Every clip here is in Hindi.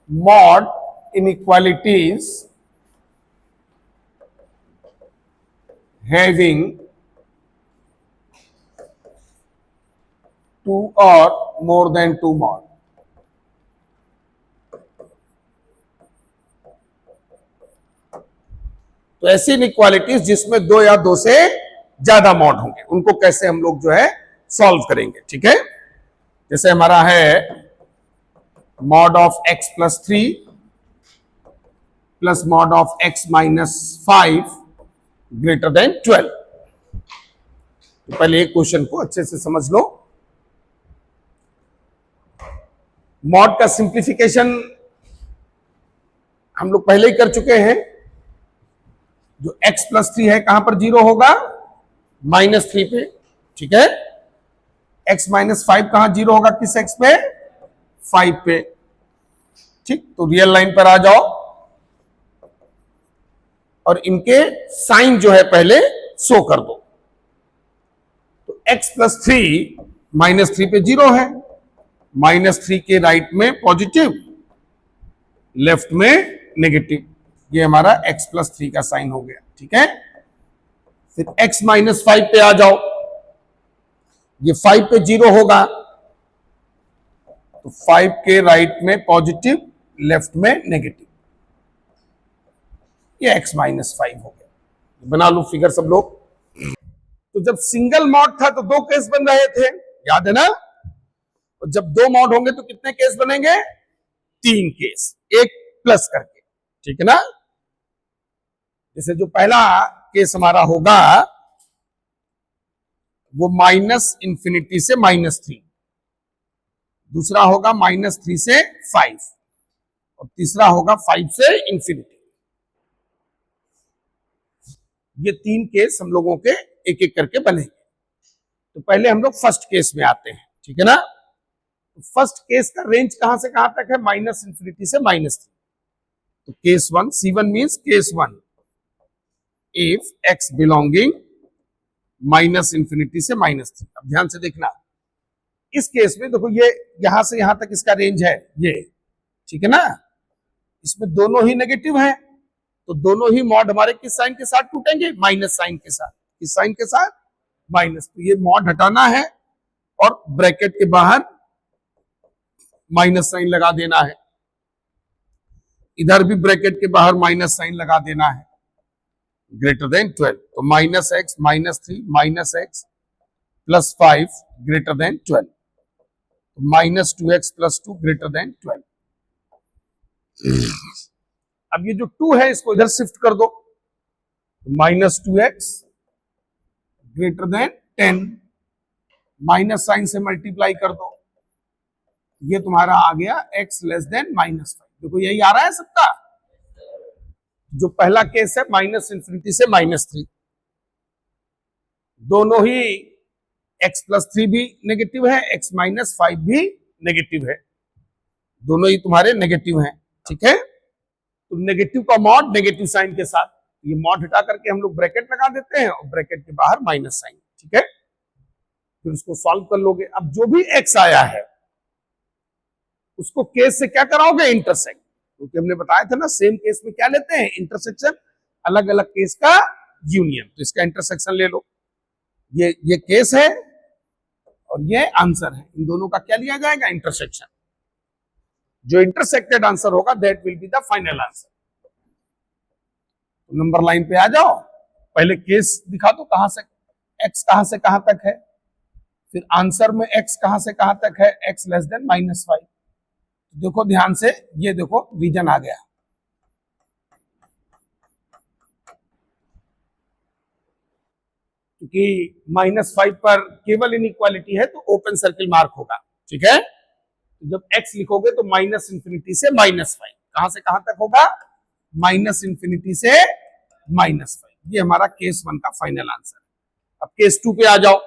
mod inequalities having two or more than two mod. तो ऐसी इनइक्वालिटीज जिसमें दो या दो से ज्यादा मॉड होंगे, उनको कैसे हम लोग जो है सॉल्व करेंगे। ठीक है, जैसे हमारा है mod of x plus 3 plus mod of x minus 5 greater than 12। तो पहले एक क्वेश्चन को अच्छे से समझ लो। मॉड का सिंप्लीफिकेशन हम लोग पहले ही कर चुके हैं। जो x प्लस 3 है कहां पर जीरो होगा, -3 पे। ठीक है, x माइनस 5 कहां जीरो होगा, किस x पे, 5 पे। ठीक, तो रियल लाइन पर आ जाओ और इनके साइन जो है पहले शो कर दो। तो x प्लस 3 -3 पे जीरो है, -3 के राइट में पॉजिटिव, लेफ्ट में नेगेटिव। ये हमारा x प्लस 3 का साइन हो गया। ठीक है, फिर x माइनस 5 पे आ जाओ, ये 5 पे जीरो होगा, तो 5 के राइट में पॉजिटिव, लेफ्ट में नेगेटिव। ये x माइनस 5 हो गया। बना लो फिगर सब लोग। तो जब सिंगल मॉड था तो दो केस बन रहे थे, याद है ना। और जब दो मॉड होंगे तो कितने केस बनेंगे, 3 केस, एक प्लस करके। ठीक है ना। जैसे जो पहला केस हमारा होगा वो -∞ से -3, दूसरा होगा -3 से 5 और तीसरा होगा 5 से इंफिनिटी। ये 3 केस हम लोगों के एक एक करके बनेंगे। तो पहले हम लोग फर्स्ट केस में आते हैं। ठीक है ना। तो फर्स्ट केस का रेंज कहां से कहां तक है, -∞ से -3। तो case 1, C1 means case 1, if x belonging -∞ से -3। अब ध्यान से देखना, इस केस में देखो ये यहां से यहां तक इसका रेंज है ये। ठीक है ना, इसमें दोनों ही नेगेटिव हैं, तो दोनों ही मॉड हमारे किस साइन के साथ टूटेंगे, माइनस साइन के साथ। किस साइन के साथ, माइनस। तो ये मॉड हटाना है और ब्रैकेट के बाहर माइनस साइन लगा देना है, इधर भी ब्रैकेट के बाहर माइनस साइन लगा देना है, ग्रेटर देन 12। तो -x -3 -x plus 5 greater than 12, -2x plus 2 greater than 12। अब ये जो 2 है इसको इधर शिफ्ट कर दो, -2x greater than 10, minus sign से मल्टीप्लाई कर दो, ये तुम्हारा आ गया x लेस देन -5। देखो यही आ रहा है सबका। जो पहला केस है -∞ से -3, दोनों ही x प्लस 3 भी नेगेटिव है, x माइनस 5 भी नेगेटिव है, दोनों ही तुम्हारे नेगेटिव हैं। ठीक है, तो नेगेटिव का मॉड नेगेटिव साइन के साथ, ये मॉड हटा करके हम लोग ब्रैकेट लगा देते हैं और ब्रैकेट के बाहर माइनस साइन। ठीक है, फिर उसको सॉल्व कर लोगे। अब जो भी x आया है उसको केस से क्या कराओगे, इंटरसेक्ट। क्योंकि हमने बताया था ना, सेम केस में क्या लेते हैं, इंटरसेक्शन, अलग अलग केस का यूनियन। तो इसका इंटरसेक्शन ले लो, ये केस है और ये आंसर है, इन दोनों का क्या लिया जाएगा, इंटरसेक्शन। जो इंटरसेक्टेड आंसर होगा that will be the final answer. तो नंबर लाइन पे आ जाओ, पहले केस दिखा दो, कहां से x कहां से कहां तक है, फिर आंसर में x कहां से कहां तक है, x लेस देन -5। देखो ध्यान से, ये देखो रीजन आ गया। क्योंकि -5 पर केवल इनइक्वालिटी है तो ओपन सर्किल मार्क होगा। ठीक है, तो जब x लिखोगे तो -∞ से -5, कहां से कहां तक होगा, -∞ से -5। ये हमारा केस 1 का फाइनल आंसर है। अब केस 2 पे आ जाओ।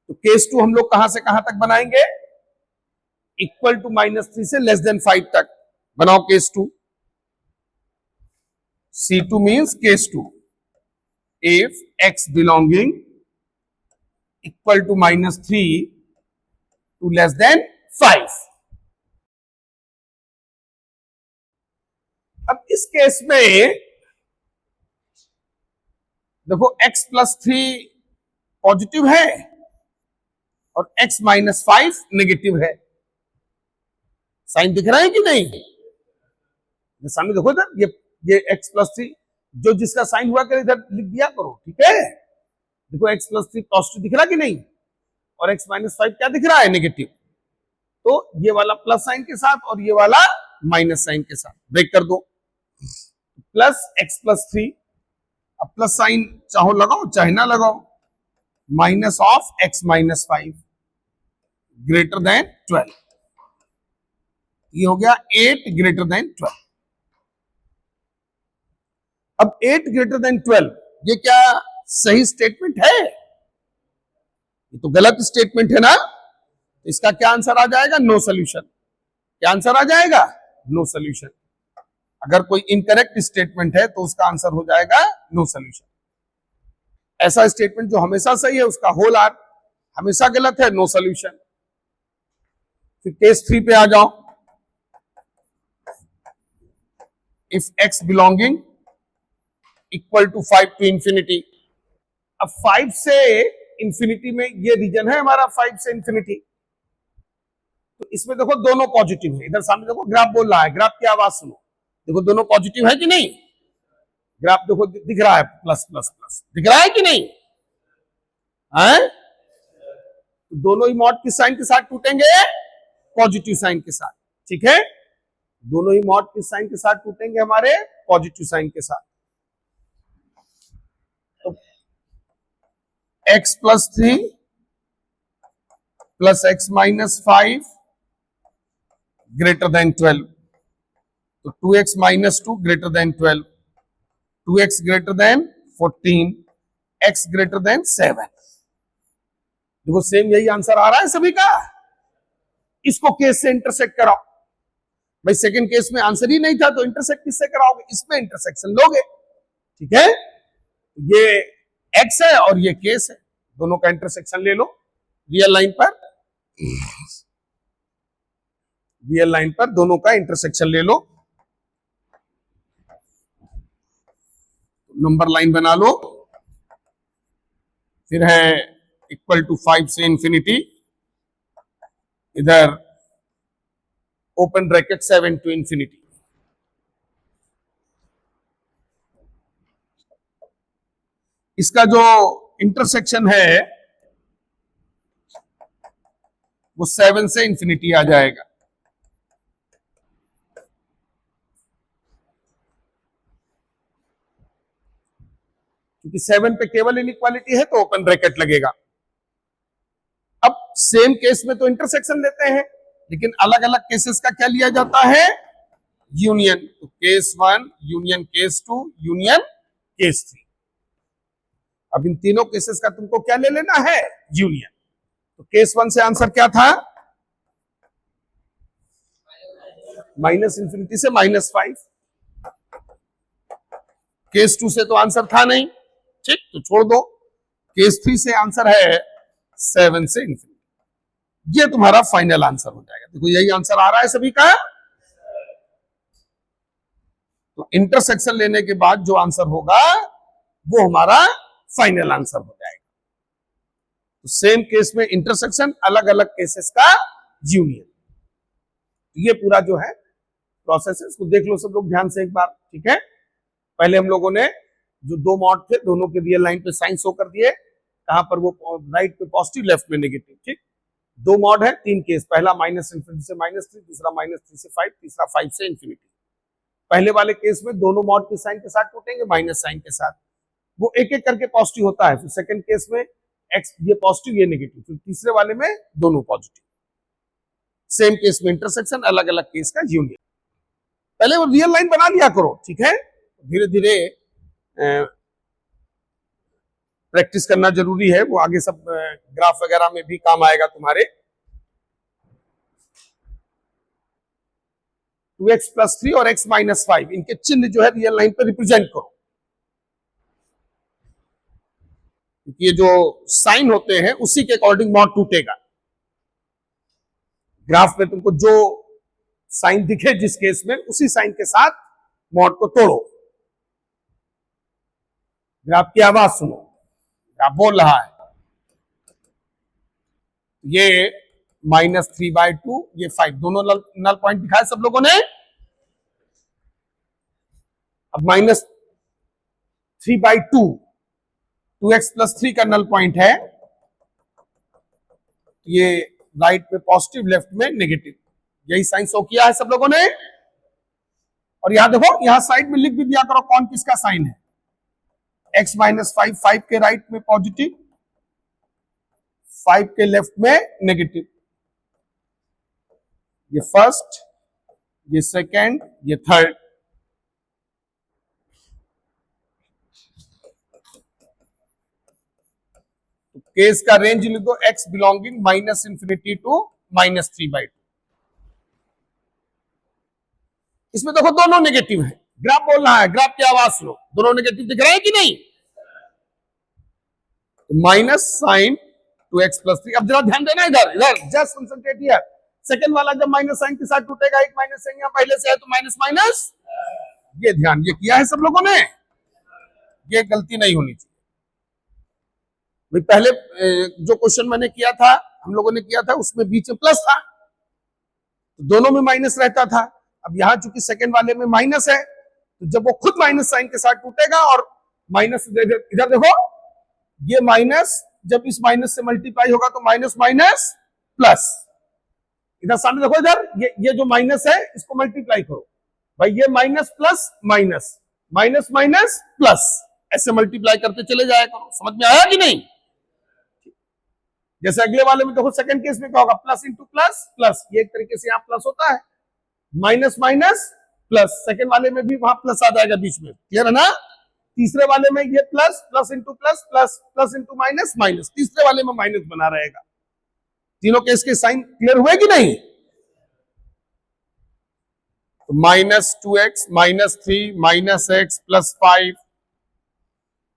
तो केस 2 हम लोग कहां से कहां तक बनाएंगे, इक्वल टू -3 से लेस देन 5 तक बनाओ case 2। C2 means case 2, if x belonging equal to -3 to less than 5। अब इस केस में देखो x+3 पॉजिटिव है और x-5 नेगेटिव है। साइन दिख रहा है कि नहीं? सामने देखो इधर, ये x+3 जो जिसका साइन हुआ कर इधर लिख दिया करो, ठीक है? देखो x+3 पॉजिटिव दिख रहा है कि नहीं, और x-5 क्या दिख रहा है? नेगेटिव। तो ये वाला प्लस साइन के साथ और ये वाला माइनस साइन के साथ ब्रेक कर दो। प्लस x+3, अब प्लस साइन चाहो लगाओ चाहे ना लगाओ, minus of x-5 greater than 12। ये हो गया 8 ग्रेटर देन 12। अब 8 ग्रेटर देन 12 ये क्या सही स्टेटमेंट है? ये तो गलत स्टेटमेंट है ना। इसका क्या आंसर आ जाएगा? No solution. क्या आंसर आ जाएगा? No solution. अगर कोई इनकरेक्ट स्टेटमेंट है तो उसका आंसर हो जाएगा नो सोल्यूशन। ऐसा स्टेटमेंट जो हमेशा सही है उसका होल आर हमेशा गलत है, नो सोल्यूशन। फिर केस 3 पे आ जाओ। If x belonging equal to 5 to infinity. अब 5 से इंफिनिटी में ये रीजन है हमारा, 5 से इंफिनिटी, तो इसमें देखो दोनों पॉजिटिव है। इधर सामने देखो ग्राफ बोल रहा है, ग्राफ की आवाज सुनो। देखो दोनों पॉजिटिव है कि नहीं? ग्राफ देखो दिख रहा है, प्लस प्लस प्लस दिख रहा है कि नहीं है? तो दोनों ही मॉड किस साइन के साथ टूटेंगे? पॉजिटिव साइन के साथ, ठीक है? दोनों ही मॉड किस साइन के साथ टूटेंगे? हमारे पॉजिटिव साइन के साथ। तो x+3 plus x-5 greater than 12, तो 2x-2 greater than 12, 2x greater then 14, x greater than 7। देखो सेम यही आंसर आ रहा है सभी का। इसको केस से इंटरसेक्ट कराओ। भाई सेकंड केस में आंसर ही नहीं था तो इंटरसेक्ट किससे कराओगे? इसमें इंटरसेक्शन लोगे, ठीक है? ये x है और ये केस है, दोनों का इंटरसेक्शन ले लो। रियल लाइन पर, रियल लाइन पर दोनों का इंटरसेक्शन ले लो। नंबर लाइन बना लो। फिर है इक्वल टू 5 से इंफिनिटी, इधर ओपन ब्रैकेट 7 टू इंफिनिटी। इसका जो इंटरसेक्शन है वो 7 से इंफिनिटी आ जाएगा। क्योंकि 7 पे केवल इनइक्वालिटी है तो ओपन ब्रैकेट लगेगा। अब सेम केस में तो इंटरसेक्शन लेते हैं, लेकिन अलग अलग केसेस का क्या लिया जाता है? यूनियन। तो case 1 union case 2 union case 3। अब इन तीनों केसेस का तुमको क्या ले लेना है? यूनियन। तो केस 1 से आंसर क्या था? -∞ से -5। केस 2 से तो आंसर था नहीं, ठीक, तो छोड़ दो। केस 3 से आंसर है 7 से इंफिनिटी। ये तुम्हारा फाइनल आंसर हो जाएगा। देखो यही आंसर आ रहा है सभी का। तो इंटरसेक्शन लेने के बाद जो आंसर होगा वो हमारा फाइनल आंसर हो जाएगा। तो सेम केस में इंटरसेक्शन, अलग अलग केसेस का यूनियन। ये पूरा जो है प्रोसेस है, इसको देख लो सब लोग ध्यान से एक बार, ठीक है? पहले हम लोगों ने जो दो मॉड थे दोनों के रियल लाइन पे साइन शो कर दिए, कहां पर वो राइट पे पॉजिटिव लेफ्ट में नेगेटिव, ठीक? दो मॉड है, 3 केस, पहला -∞ से -3, दूसरा -3 से 5, तीसरा 5 से इंफिनिटी। पहले वाले केस में दोनों मॉड के साइन के साथ टूटेंगे, माइनस साइन के साथ, वो एक एक करके पॉजिटिव होता है। फिर सेकंड केस में x ये पॉजिटिव ये नेगेटिव, फिर तीसरे वाले में दोनों पॉजिटिव। सेम केस में इंटरसेक्शन, अलग अलग केस का यूनियन। पहले वो रियल लाइन बना लिया करो, ठीक है? धीरे धीरे प्रैक्टिस करना जरूरी है, वो आगे सब ग्राफ वगैरह में भी काम आएगा तुम्हारे। 2x+3 और x-5 इनके चिन्ह जो है रियल लाइन पे रिप्रेजेंट करो। ये जो साइन होते हैं उसी के अकॉर्डिंग मॉड टूटेगा। ग्राफ में तुमको जो साइन दिखे जिस केस में, उसी साइन के साथ मॉड को तोड़ो। ग्राफ की आवाज सुनो, ग्राफ बोल रहा है ये -3/2, ये 5, दोनों नल पॉइंट दिखाए सब लोगों ने। अब -3/2 2x + 3 का नल पॉइंट है, ये राइट में पॉजिटिव, लेफ्ट में नेगेटिव, यही साइन शो किया है सब लोगों ने। और यहां देखो, यहां साइड में लिख भी दिया करो कौन किसका साइन है। x - 5 5 के राइट में पॉजिटिव, 5 के लेफ्ट में नेगेटिव। ये फर्स्ट, ये सेकंड, ये थर्ड। तो केस का रेंज लिख दो, x बिलोंगिंग -∞ टू -3/2। इसमें देखो दोनों नेगेटिव है, ग्राफ बोल रहा है, ग्राफ की आवाज सुनो, दोनों नेगेटिव दिख रहे हैं कि नहीं? तो माइनस साइन 2x + 3। अब जरा ध्यान देना, इधर इधर जस्ट कंसंट्रेट हियर। सेकंड वाला जब माइनस साइन के साथ टूटेगा, एक माइनस साइन यहां पहले से है तो माइनस माइनस, ये ध्यान, ये किया है सब लोगों ने, ये गलती नहीं होनी चाहिए। भाई पहले जो क्वेश्चन मैंने किया था, हम लोगों ने किया था, उसमें बीच में प्लस था तो दोनों में माइनस रहता था। अब यहां चूंकि सेकंड वाले में माइनस है, तो जब वो खुद माइनस साइन के साथ टूटेगा और माइनस इधर देखो, ये माइनस जब इस माइनस से मल्टीप्लाई होगा तो माइनस माइनस प्लस। इधर सामने देखो, इधर ये जो माइनस है इसको मल्टीप्लाई करो भाई, ये minus plus minus, minus minus plus, ऐसे मल्टीप्लाई करते चले जाया करो। समझ में आया कि नहीं? जैसे अगले वाले में देखो, सेकंड केस में क्या होगा, प्लस इंटू प्लस प्लस, ये एक तरीके से यहां प्लस होता है, माइनस माइनस प्लस, सेकंड वाले में भी वहां प्लस आ जाएगा बीच में, क्लियर है ना? तीसरे वाले में ये plus, plus into plus plus, plus into minus minus, तीसरे वाले में माइनस बना रहेगा। तीनों केस के साइन क्लियर हुए कि नहीं? तो -2x -3 -x + 5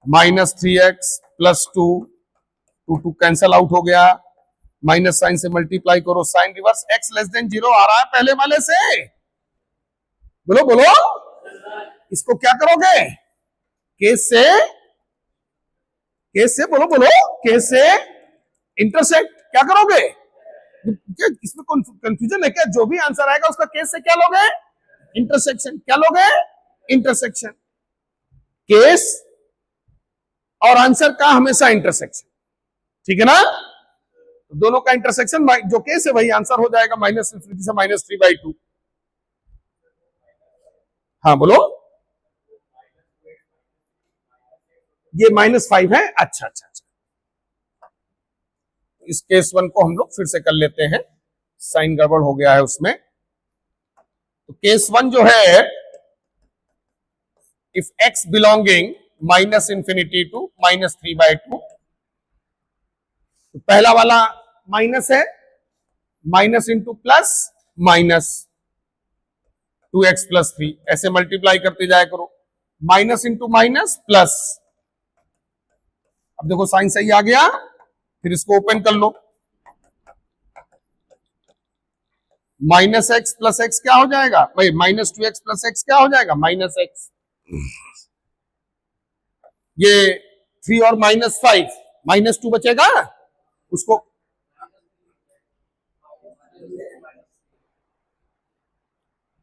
-3x + 2, 2 cancel out हो गया, माइनस साइन से मल्टीप्लाई करो, साइन रिवर्स, x < 0 आ रहा है पहले वाले से। बोलो बोलो, इसको क्या करोगे? केस से बोलो बोलो, केस से इंटरसेक्ट क्या करोगे? इसमें कंफ्यूजन है क्या? जो भी आंसर आएगा उसका केस से क्या लोगे? इंटरसेक्शन। क्या लोगे? इंटरसेक्शन। केस और आंसर का हमेशा इंटरसेक्शन, ठीक है ना? तो दोनों का इंटरसेक्शन, जो केस है वही आंसर हो जाएगा, -∞ से -3/2। हाँ बोलो, ये -5 है। अच्छा अच्छा अच्छा, इस केस 1 को हम लोग फिर से कर लेते हैं, साइन गड़बड़ हो गया है उसमें। तो केस 1 जो है, इफ x बिलोंगिंग -∞ टू -3/2, तो पहला वाला माइनस है, minus into plus minus 2x + 3, ऐसे मल्टीप्लाई करते जाया करो, माइनस इंटू माइनस प्लस। अब देखो साइन सही आ गया, फिर इसको ओपन कर लो, -x + x क्या हो जाएगा भाई, -2x + x क्या हो जाएगा, -x। ये 3 और -5, -2 बचेगा, उसको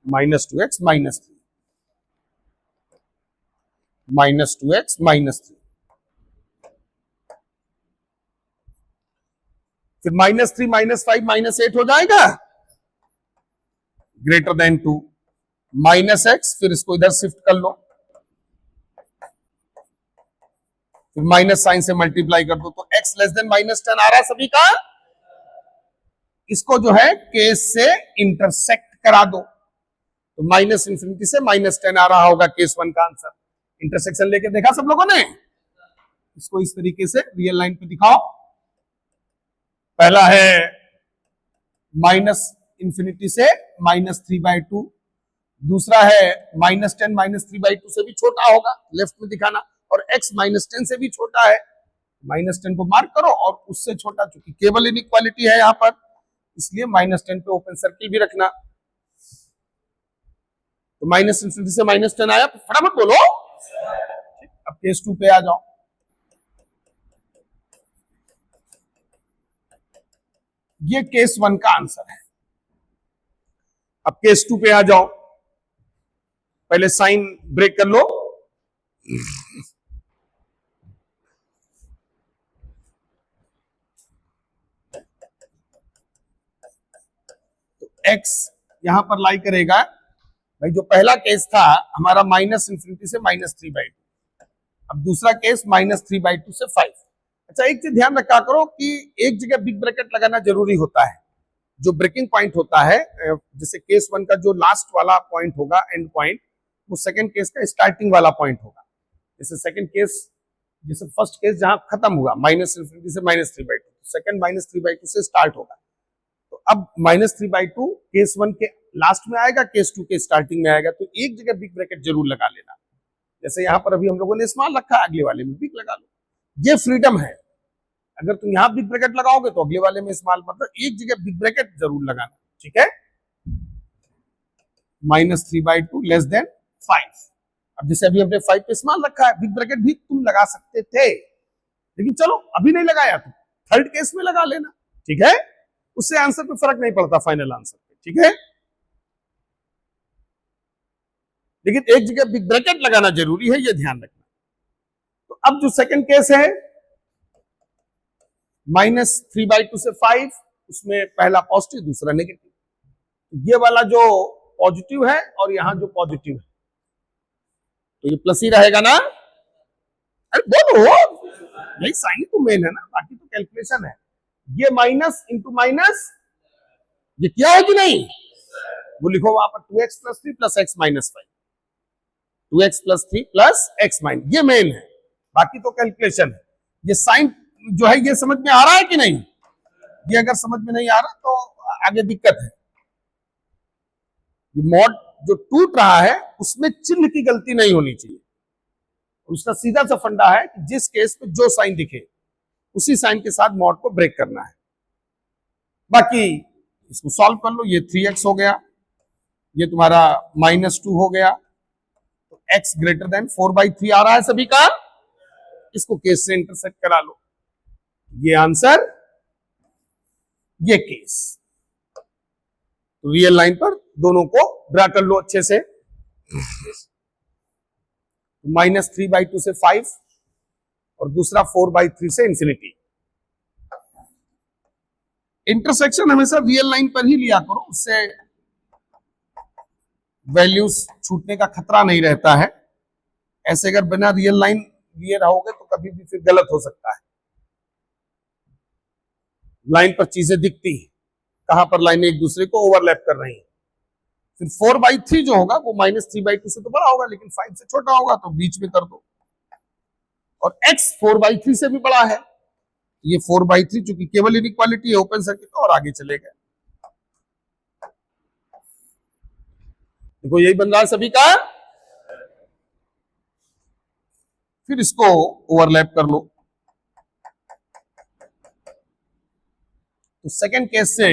-2x -3, -2x -3, फिर -3 -5 -8 हो जाएगा, >2, -x, फिर इसको इधर शिफ्ट कर लो, फिर माइनस साइन से मल्टीप्लाई कर दो, तो x < -10 आ रहा है सभी का। इसको जो है केस से इंटरसेक्ट करा दो, तो -∞ से -10 आ रहा होगा केस 1 का आंसर। इंटरसेक्शन लेके देखा सब लोगों ने? इसको इस तरीके से रियल लाइन पे दिखाओ। पहला है -∞ से -3/2, दूसरा है -10 -3/2 से भी छोटा होगा, लेफ्ट में दिखाना, और x -10 से भी छोटा है, -10 को मार्क करो, और उससे छोटा, चूंकि केवल इनइक्वालिटी है यहां पर, इसलिए -10 पे ओपन सर्किल भी रखना। तो -∞ से -10 आया, फटाफट बोलो। अब केस 2 पे आ जाओ। ये केस 1 का आंसर है। अब केस 2 पे आ जाओ। पहले साइन ब्रेक कर लो। तो x यहां पर लाई करेगा। भाई जो पहला केस था हमारा -∞ से -3/2। अब दूसरा केस -3/2 से 5। अच्छा, एक चीज ध्यान रखा करो कि एक जगह बिग ब्रैकेट लगाना जरूरी होता है। जो ब्रेकिंग पॉइंट होता है, जैसे केस 1 का जो लास्ट वाला पॉइंट होगा, एंड पॉइंट, वो सेकंड केस का स्टार्टिंग वाला पॉइंट होगा। जैसे सेकंड केस, जैसे फर्स्ट केस जहां खत्म हुआ -∞ से -3/2, सेकंड -3/2 से स्टार्ट होगा। तो अब -3/2 केस 1 के लास्ट में आएगा, केस 2 के स्टार्टिंग में आएगा। तो एक जगह बिग ब्रैकेट जरूर लगा लेना। जैसे यहां पर अभी हम लोगों ने स्मॉल रखा है, अगले वाले में बिग लगा लो। ये फ्रीडम है। अगर तुम यहां बिग ब्रैकेट लगाओगे तो अगले वाले में स्मॉल, मतलब एक जगह बिग ब्रैकेट जरूर लगाना। ठीक है, -3/2 < 5। अब जैसे अभी हमने 5 पे स्मॉल रखा है, बिग ब्रैकेट भी तुम लगा सकते थे, लेकिन चलो अभी नहीं लगाया तो थर्ड केस में लगा लेना। ठीक है, उससे आंसर पे फर्क नहीं पड़ता, फाइनल आंसर पे। ठीक है, लेकिन एक जगह बिग ब्रैकेट लगाना जरूरी है, ये ध्यान रखना। तो अब जो सेकंड केस है -3/2 से 5, उसमें पहला पॉजिटिव दूसरा नेगेटिव। ये वाला जो पॉजिटिव है और यहां जो पॉजिटिव है, तो ये प्लस ही रहेगा ना। अरे बोलो, यही साइन तो मेन है ना, बाकी तो कैलकुलेशन है। ये माइनस इंटू माइनस, ये क्या है कि नहीं, वो लिखो वहां पर 2x + 3 + x - 5। 2x + 3 + x - ये मेन है, बाकी तो कैलकुलेशन है। ये साइन जो है, ये समझ में आ रहा है कि नहीं? ये अगर समझ में नहीं आ रहा तो आगे दिक्कत है। ये मॉड जो टूट रहा है उसमें चिन्ह की गलती नहीं होनी चाहिए। उसका सीधा सा फंडा है कि जिस केस में जो साइन दिखे उसी साइन के साथ मॉड को ब्रेक करना है। बाकी इसको सॉल्व कर लो। ये 3x हो गया, ये तुम्हारा -2 हो गया, तो x > 4/3 आ रहा है सभी का। इसको केस से इंटरसेक्ट करा लो, ये आंसर, ये केस। तो रियल लाइन पर दोनों को ड्रा कर लो अच्छे से। -3/2 से 5 और दूसरा 4/3 से इंफिनिटी। इंटरसेक्शन हमेशा रियल लाइन पर ही लिया करो, उससे वैल्यूज छूटने का खतरा नहीं रहता है। ऐसे अगर बिना रियल लाइन लिए रहोगे तो कभी भी फिर गलत हो सकता है। लाइन पर चीजें दिखती हैं, कहां पर लाइनें एक दूसरे को ओवरलैप कर रही हैं। फिर 4/3 जो होगा वो -3/2 से तो बड़ा होगा, लेकिन 5 से छोटा होगा, तो बीच में कर दो। और x 4/3 से भी बड़ा है, ये 4/3 चूंकि केवल इनइक्वालिटी है, ओपन सर्किट, और आगे चले गए। देखो यही बन रहा है सभी का। फिर इसको ओवरलैप कर लो। तो सेकंड केस से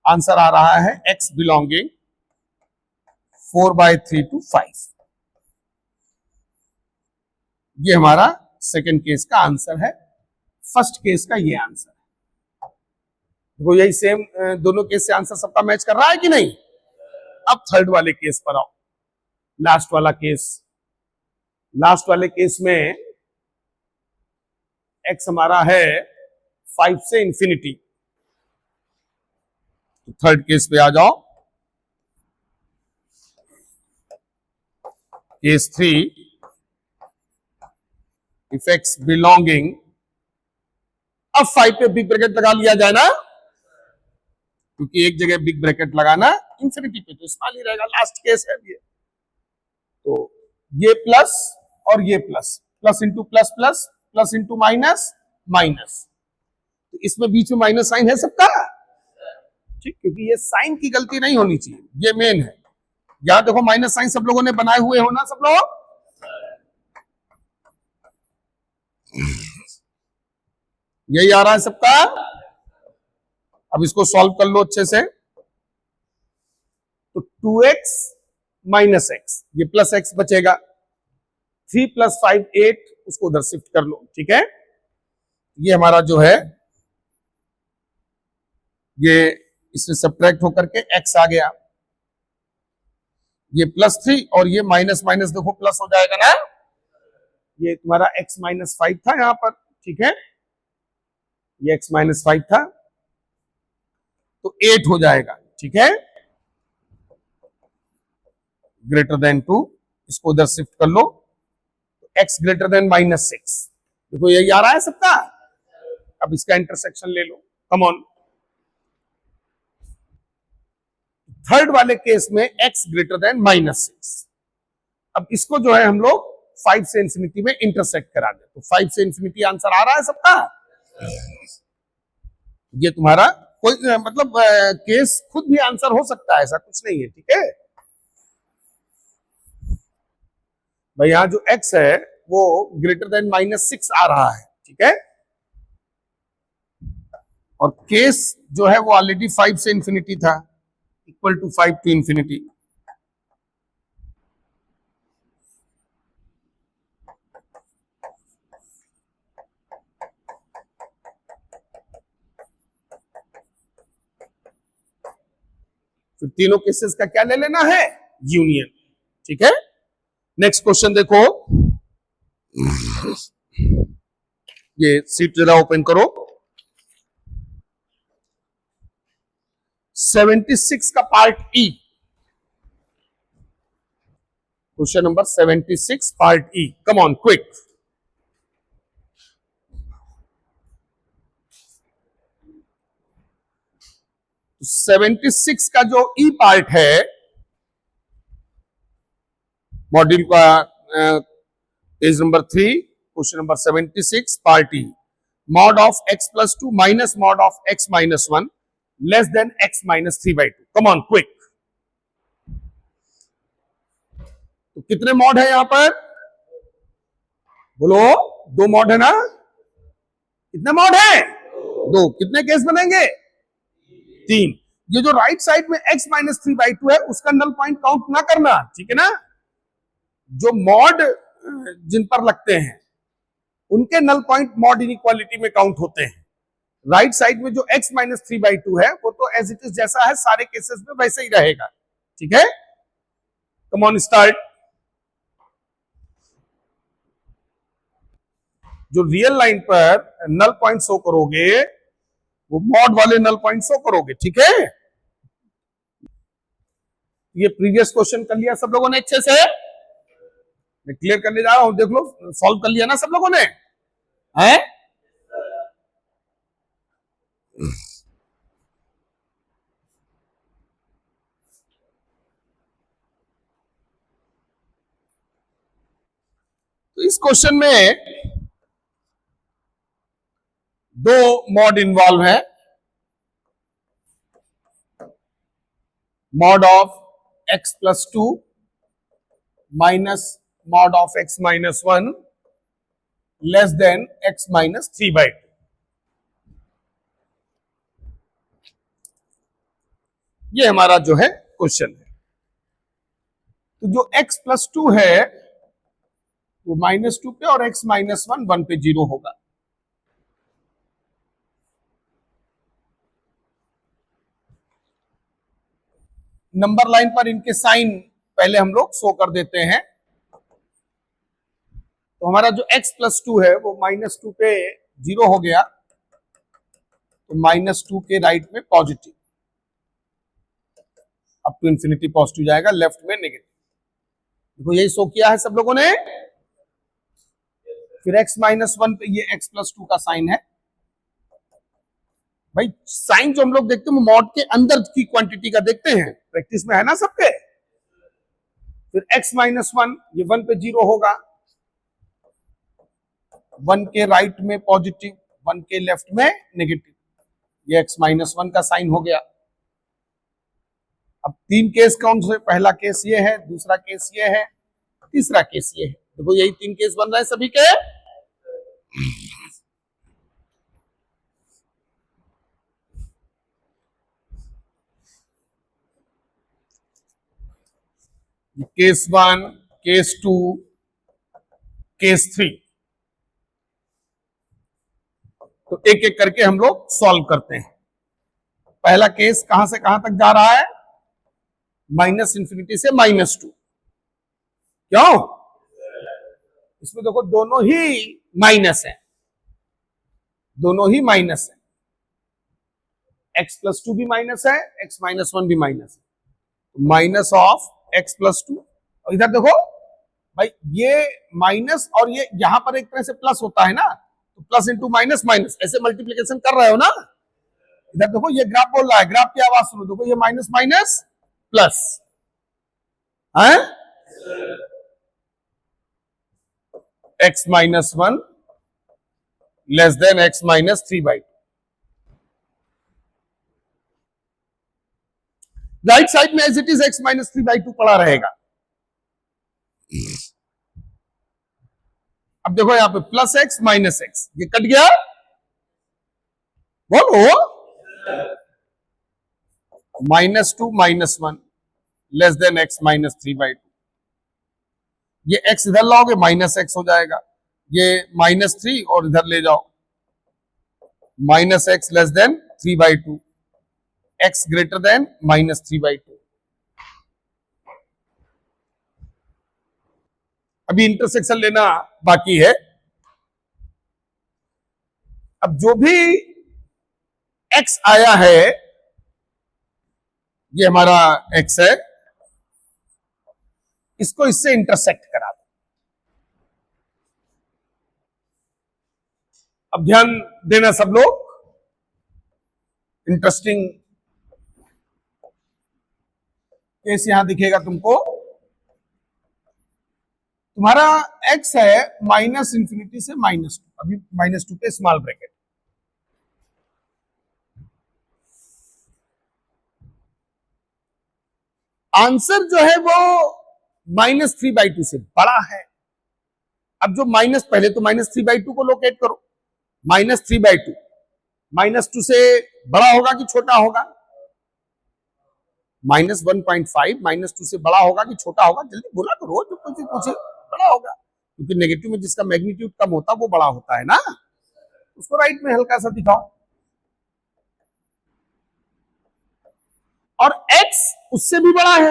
आंसर आ रहा है x बिलोंगिंग 4/3 to 5। ये हमारा सेकंड केस का आंसर है। फर्स्ट केस का ये आंसर है। देखो यही सेम दोनों केस से आंसर सबका मैच कर रहा है कि नहीं। अब थर्ड वाले केस पर आओ, लास्ट वाला केस। लास्ट वाले केस में x हमारा है 5 से इंफिनिटी। तो थर्ड केस पे आ जाओ, केस 3, इफ x बिलोंगिंग, अब 5 पे बिग ब्रैकेट लगा लिया जाए ना, क्योंकि एक जगह बिग ब्रैकेट लगाना, इंफिनिटी पे तो स्मॉल ही रहेगा। लास्ट केस है ये। तो ये प्लस और ये plus, plus into plus plus, plus into minus minus, तो इसमें बीच में माइनस साइन है सबका, ठीक, क्योंकि ये साइन की गलती नहीं होनी चाहिए, ये मेन है। यहां देखो माइनस साइन सब लोगों ने बनाए हुए हो ना, सब लोग। यही आ रहा है सबका। अब इसको सॉल्व कर लो अच्छे से। तो 2x माइनस एक्स, ये प्लस एक्स बचेगा। 3 + 5 8, उसको उधर शिफ्ट कर लो। ठीक है, ये हमारा जो है ये इसमें सब्ट्रैक्ट होकर के x आ गया। ये +3 और ये माइनस माइनस देखो प्लस हो जाएगा ना। ये तुम्हारा x -5 था यहां पर। ठीक है, ये x -5 था तो 8 हो जाएगा। ठीक है, ग्रेटर देन 2, इसको उधर शिफ्ट कर लो। तो x ग्रेटर देन -6, देखो यही आ रहा है सबका। अब इसका इंटरसेक्शन ले लो, कम ऑन। थर्ड वाले केस में x ग्रेटर देन -6। अब इसको जो है हम लोग 5 से इंफिनिटी में इंटरसेक्ट करा दे, तो 5 से इंफिनिटी आंसर आ रहा है सबका। ये तुम्हारा कोई मतलब केस खुद भी आंसर हो सकता है, ऐसा कुछ नहीं है। ठीक है भाई, यहां जो x है वो ग्रेटर देन -6 आ रहा है। ठीक है, और केस जो है वो ऑलरेडी 5 से इंफिनिटी था, इक्वल टू 5 टू इंफिनिटी। फिर तीनों केसेस का क्या ले लेना है, यूनियन। ठीक है, नेक्स्ट क्वेश्चन देखो, ये सीट जरा ओपन करो। 76 का part E, question number 76 part E, come on quick. तो 76 का जो ई पार्ट है मॉड्यूल का page number 3, question number 76 part E, mod of x + 2 minus mod of x - 1 less than x - 3/2। Come on quick. तो कितने मॉड है यहां पर, बोलो? 2 मॉड है ना? कितने मॉड है? 2। कितने केस बनेंगे? 3। ये जो राइट साइड में x - 3/2 है उसका नल पॉइंट काउंट ना करना। ठीक है ना, जो मॉड जिन पर लगते हैं उनके नल पॉइंट मॉड इनइक्वालिटी में काउंट होते हैं। राइट साइड में जो x - 3/2 है वो तो एज इट इज जैसा है सारे केसेस में वैसे ही रहेगा। ठीक है, कम ऑन स्टार्ट। जो रियल लाइन पर नल पॉइंट शो करोगे वो मॉड वाले नल पॉइंट शो करोगे। ठीक है, ये प्रीवियस क्वेश्चन कर लिया सब लोगों ने अच्छे से? मैं क्लियर करने जा रहा हूं, देख लो, सॉल्व कर लिया ना सब लोगों ने? हैं? तो इस क्वेश्चन में 2 मॉड इन्वॉल्व है, mod of x + 2 minus mod of x - 1 less than x - 3/2। ये हमारा जो है क्वेश्चन है। तो जो x + 2 है वो -2 पे और x - 1 पे 0 होगा। नंबर लाइन पर इनके साइन पहले हम लोग शो कर देते हैं। तो हमारा जो x + 2 है वो -2 पे 0 हो गया, तो -2 के राइट में positive, up to infinity positive जाएगा, लेफ्ट में नेगेटिव। देखो यही शो किया है सब लोगों ने। फिर x - 1 पे ये x + 2 का साइन है। भाई साइन जो हम लोग देखते हैं मॉड के अंदर की क्वांटिटी का देखते हैं, प्रैक्टिस में है ना सबके। फिर x - 1 ये 1 पे 0 होगा, 1 के राइट में पॉजिटिव, 1 के लेफ्ट में नेगेटिव, ये x - 1 का साइन हो गया। अब 3 केस कौन से? पहला केस ये है, दूसरा केस ये है, तीसरा केस ये है। देखो यही 3 केस बन रहे हैं सभी के। Case 1, case 2, case 3। तो एक एक करके हम लोग सॉल्व करते हैं। पहला केस कहां से कहां तक जा रहा है? -∞ से -2। क्यों? इसमें देखो दोनों ही माइनस है, दोनों ही माइनस है। x+2 भी माइनस है, x-1 भी माइनस है। Minus of x+2। और इधर देखो भाई, ये माइनस और ये यहां पर एक तरह से प्लस होता है ना, तो प्लस इंटू माइनस माइनस, ऐसे मल्टीप्लीकेशन कर रहे हो ना। इधर देखो ये ग्राफ बोल रहा है, ग्राफ की आवाज सुनो, देखो ये माइनस माइनस प्लस है, x-1 less than x-3/2। Right side में एज इट इज x-3/2 पड़ा रहेगा। अब देखो यहां पे प्लस x माइनस x, ये कट गया, बोलो। -2 -1 लेस देन x-3/2। ये x इधर लाओगे -x हो जाएगा, ये -3 और इधर ले जाओ, -x less than 3/2, x greater than -3/2। अभी इंटरसेक्शन लेना बाकी है। अब जो भी x आया है, ये हमारा x है, इसको इससे इंटरसेक्ट करा दो। अब ध्यान देना सब लोग, इंटरेस्टिंग केस यहां दिखेगा तुमको। तुम्हारा x है -∞ से -2, अभी -2 पे स्मॉल ब्रैकेट। आंसर जो है वो -3/2 से बड़ा है। अब जो माइनस, पहले तो -3/2 को लोकेट करो, -3/2 -2 से बड़ा होगा कि छोटा होगा? -1.5 -2 से बड़ा होगा कि छोटा होगा? जल्दी बोला करो, जो कुछ बड़ा होगा, क्योंकि नेगेटिव में जिसका मैग्नीट्यूड कम होता है वो बड़ा होता है ना। उसको राइट में हल्का सा दिखाओ। और x उससे भी बड़ा है,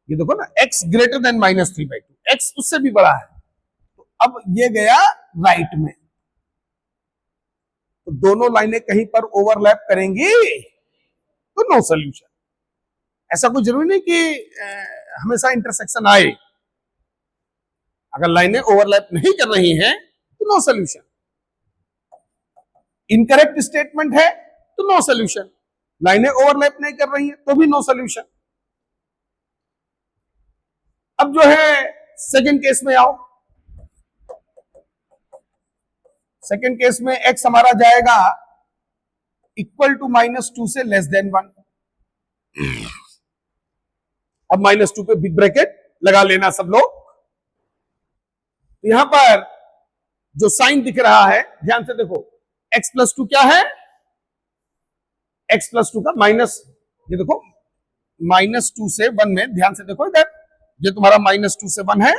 ये देखो ना, x ग्रेटर देन -3/2, x उससे भी बड़ा है। तो अब ये गया राइट में, तो दोनों लाइनें कहीं पर ओवरलैप करेंगी तो नो सोल्यूशन। ऐसा कोई जरूरी नहीं कि हमेशा इंटरसेक्शन आए। अगर लाइनें ओवरलैप नहीं कर रही हैं तो नो सोल्यूशन। इनकरेक्ट स्टेटमेंट है तो नो सोल्यूशन। लाइनें ओवरलैप नहीं कर रही हैं तो भी नो सोल्यूशन। अब जो है सेकंड केस में आओ। सेकंड केस में x हमारा जाएगा इक्वल टू -2 से लेस देन 1। अब -2 पे बिग ब्रैकेट लगा लेना सब लोग। तो यहां पर जो साइन दिख रहा है, ध्यान से देखो, x+2 क्या है? x+2 का माइनस, ये देखो -2 से 1 में, ध्यान से देखो इधर, ये तुम्हारा -2 से 1 है,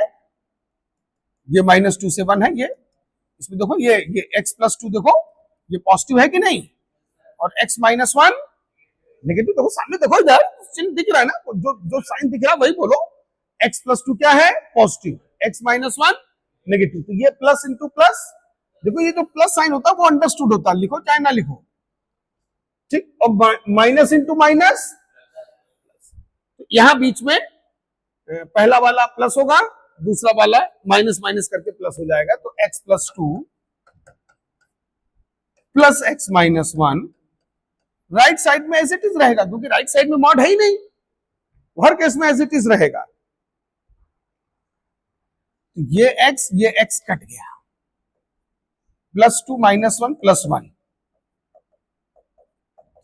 ये -2 से 1 है, ये इसमें देखो, ये x+2 देखो, ये पॉजिटिव है कि नहीं? और x-1 नेगेटिव। देखो सामने, देखो इधर चिन्ह दिख रहा है ना, जो साइन दिख रहा है वही बोलो। x+2 क्या है? Positive, x-1 negative. तो ये प्लस इंटू प्लस, देखो ये जो प्लस साइन होता है वो अंडरस्टूड होता है, लिखो चाहे ना लिखो, ठीक। और माइनस इंटू माइनस, यहां बीच में पहला वाला प्लस होगा, दूसरा वाला माइनस माइनस करके प्लस हो जाएगा। तो x+2 plus x-1 right side में एज इट इज रहेगा, क्योंकि राइट साइड में मॉड है ही नहीं, हर केस में एज इट इज रहेगा। ये x कट गया, +2 -1 +1,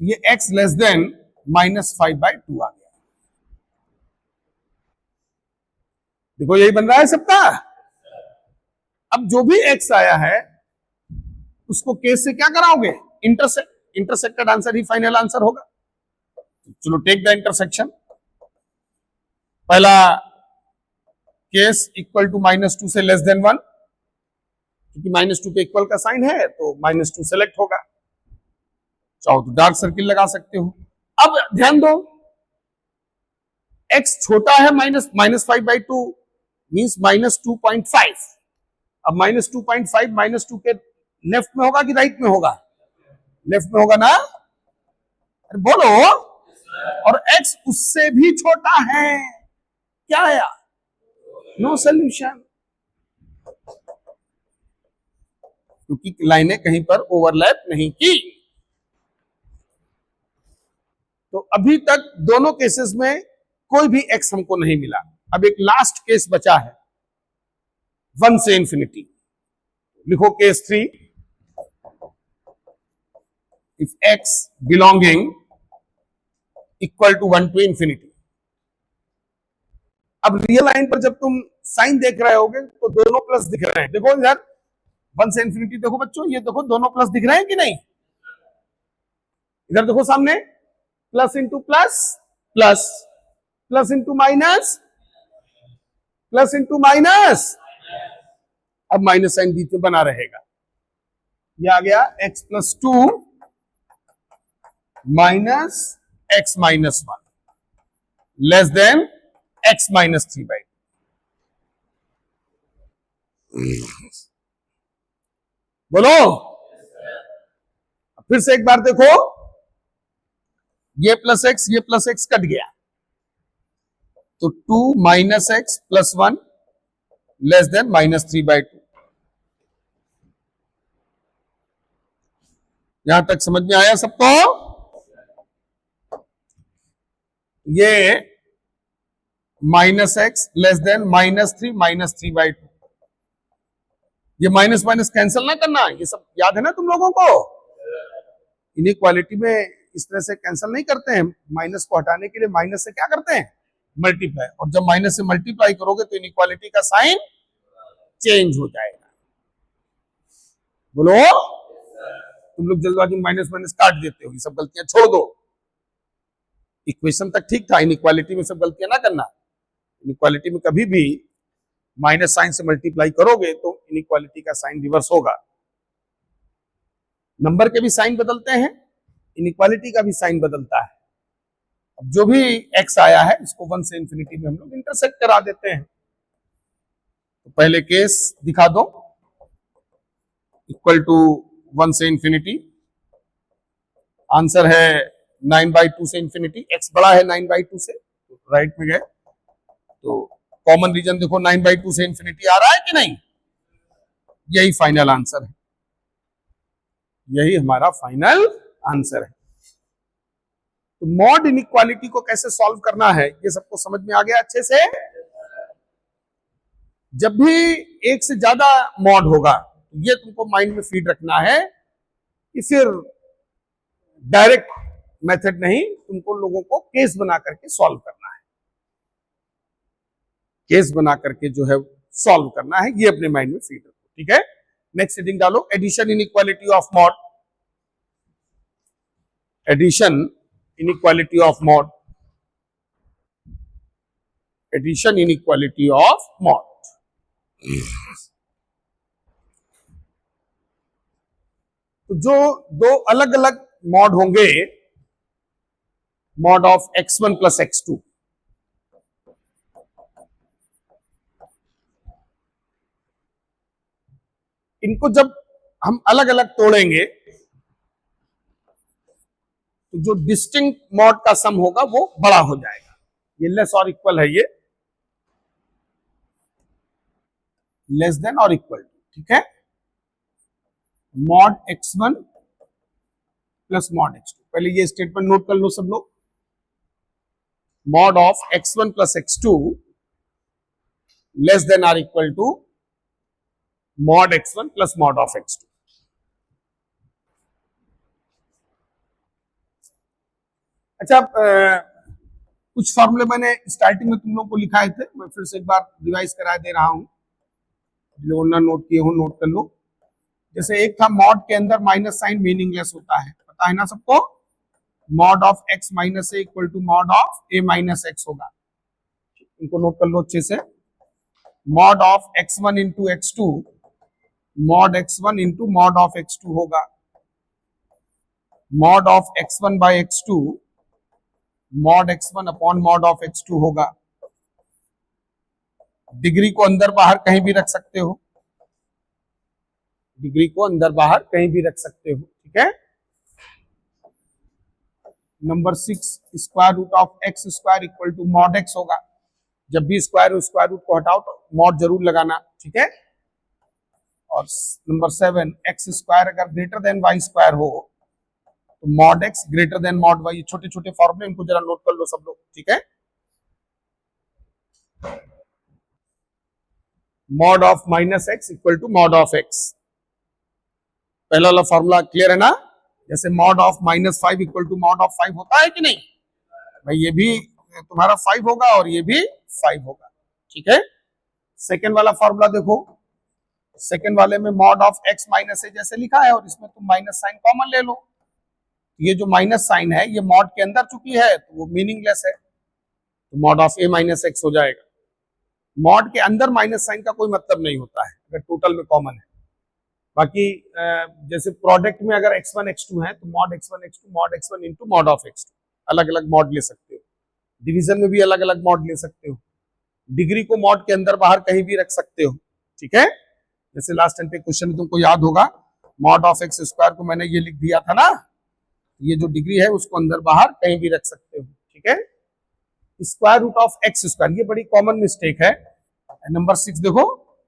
ये x लेस देन -5/2 आ गया। देखो यही बन रहा है सबका। अब जो भी x आया है उसको केस से क्या कराओगे? इंटरसेक्ट। इंटरसेक्टेड आंसर ही फाइनल आंसर होगा। चलो टेक द इंटरसेक्शन। पहला केस इक्वल टू -2 से लेस देन 1, क्योंकि -2 पे इक्वल का साइन है तो -2 सेलेक्ट होगा। चाहो तो डार्क सर्किल लगा सकते हो। अब ध्यान दो, x छोटा है -5/2 मीन्स -2.5। अब -2.5 -2 के लेफ्ट में होगा कि राइट में होगा? लेफ्ट में होगा ना? अरे बोलो। और x उससे भी छोटा है, क्या आया? नो सोल्यूशन, क्योंकि लाइनें कहीं पर ओवरलैप नहीं की। तो अभी तक दोनों केसेस में कोई भी x हमको नहीं मिला। अब एक लास्ट केस बचा है 1 से इंफिनिटी। लिखो case 3, if x belonging equal to 1 to infinity. अब रियल लाइन पर जब तुम साइन देख रहे होगे तो दोनों प्लस दिख रहे हैं। देखो इधर 1 से इंफिनिटी देखो बच्चों, ये देखो दोनों प्लस दिख रहे हैं कि नहीं? इधर देखो सामने, plus into plus plus, plus into minus, plus into minus. अब माइनस साइन बीच में बना रहेगा। यह आ गया x+2 minus x-1 less than x-3/2। बोलो। फिर से एक बार देखो, ये प्लस एक्स कट गया तो 2 minus x plus 1 less than -3/2। यहां तक समझ में आया सबको? ये -x लेस देन -3/2। ये माइनस माइनस कैंसिल ना करना, ये सब याद है ना तुम लोगों को? इनइक्वालिटी में इस तरह से कैंसिल नहीं करते हैं। माइनस को हटाने के लिए माइनस से क्या करते हैं? मल्टीप्लाई। और जब माइनस से मल्टीप्लाई करोगे तो इनइक्वालिटी का साइन चेंज हो जाएगा। बोलो। तुम लोग जल्दबाजी में माइनस माइनस काट देते हो, ये सब गलतियां छोड़ दो। इक्वेशन तक ठीक था, इनइक्वालिटी में सब गलतियां ना करना। इनइक्वालिटी में कभी भी माइनस साइन से मल्टीप्लाई करोगे तो इनइक्वालिटी का साइन रिवर्स होगा। नंबर के भी साइन बदलते हैं, इनइक्वालिटी का भी साइन बदलता है। अब जो भी x आया है इसको 1 से इंफिनिटी में हम लोग इंटरसेक्ट करा देते हैं। तो पहले केस दिखा दो, इक्वल टू 1 से इंफिनिटी। आंसर है 9/2 से इंफिनिटी। x बड़ा है 9/2 से, तो राइट में गए। तो कॉमन रीजन देखो, 9/2 से इंफिनिटी आ रहा है कि नहीं? यही फाइनल आंसर है, यही हमारा फाइनल आंसर है। तो मॉड इनइक्वालिटी को कैसे सॉल्व करना है ये सबको समझ में आ गया अच्छे से? जब भी एक से ज्यादा मॉड होगा तो ये तुमको माइंड में फीड रखना है कि फिर डायरेक्ट मेथड नहीं, तुमको लोगों को केस बना करके सॉल्व करना है। केस बना करके जो है सॉल्व करना है, ये अपने माइंड में फीड रखो। ठीक है, नेक्स्ट हेडिंग डालो, addition inequality of mod. Addition inequality of mod. Addition inequality of mod. तो जो दो अलग अलग मॉड होंगे, mod of x1 plus x2, इनको जब हम अलग अलग तोड़ेंगे तो जो डिस्टिंक्ट मॉड का सम होगा वो बड़ा हो जाएगा। ये लेस और इक्वल है, ये लेस देन और इक्वल टू। ठीक है, mod x1 plus mod x2। पहले ये स्टेटमेंट नोट कर लो सब लोग। Mod of x1 plus x2 less than और equal to mod x1 plus mod of x2। अच्छा, कुछ फॉर्मूले मैंने स्टार्टिंग में तुम लोग को लिखाए थे, मैं फिर से एक बार रिवाइज करा दे रहा हूं। जो ना नोट किए हो नोट कर लो। जैसे एक था, मॉड के अंदर माइनस साइन मीनिंगलेस होता है, पता है ना सबको? Mod of x minus A equal to mod of a minus X होगा। इनको नोट कर लो अच्छे से। Mod of x1 into x2, mod x1 into mod of x2 होगा। Mod of x1 by x2, mod x1 upon mod of x2 होगा। डिग्री को अंदर बाहर कहीं भी रख सकते हो, डिग्री को अंदर बाहर कहीं भी रख सकते हो, ठीक है। Number 6, square root of x square equal to mod x होगा। जब भी स्क्वायर रूट को हटाओ तो मॉड जरूर लगाना, ठीक है। और नंबर 7, एक्स स्क्वायर अगर ग्रेटर देन वाई स्क्वायर हो तो mod x greater than mod y. छोटे छोटे फॉर्मूले, इनको जरा नोट कर लो सब लोग, ठीक है। Mod of minus x equal to mod of x, पहला वाला फॉर्मूला क्लियर है ना। जैसे mod of -5 equal to mod of 5 होता है कि नहीं भाई, ये भी तुम्हारा 5 होगा और ये भी 5 होगा, ठीक है। सेकेंड वाला फॉर्मूला देखो, सेकेंड वाले में मॉड ऑफ x माइनस ए जैसे लिखा है और इसमें तुम माइनस साइन कॉमन ले लो। ये जो माइनस साइन है ये मॉड के अंदर चुकी है तो वो मीनिंगलेस है, तो mod of a minus x हो जाएगा। मॉड के अंदर माइनस साइन का कोई मतलब नहीं होता है अगर टोटल में कॉमन है। बाकी जैसे प्रोडक्ट में अगर x1 x2 है तो mod x1 x2 mod x1 into mod of x2, अलग अलग मॉड ले सकते हो। डिवीजन में भी अलग अलग मॉड ले सकते हो। डिग्री को मॉड के अंदर बाहर कहीं भी रख सकते हो, ठीक है। जैसे लास्ट टाइम पे क्वेश्चन में तुमको याद होगा, मॉड ऑफ एक्स स्क्वायर को मैंने ये लिख दिया था ना, ये जो डिग्री है उसको अंदर बाहर कहीं भी रख सकते हो, ठीक है। Square root of x square, ये बड़ी कॉमन मिस्टेक है। नंबर 6 देखो,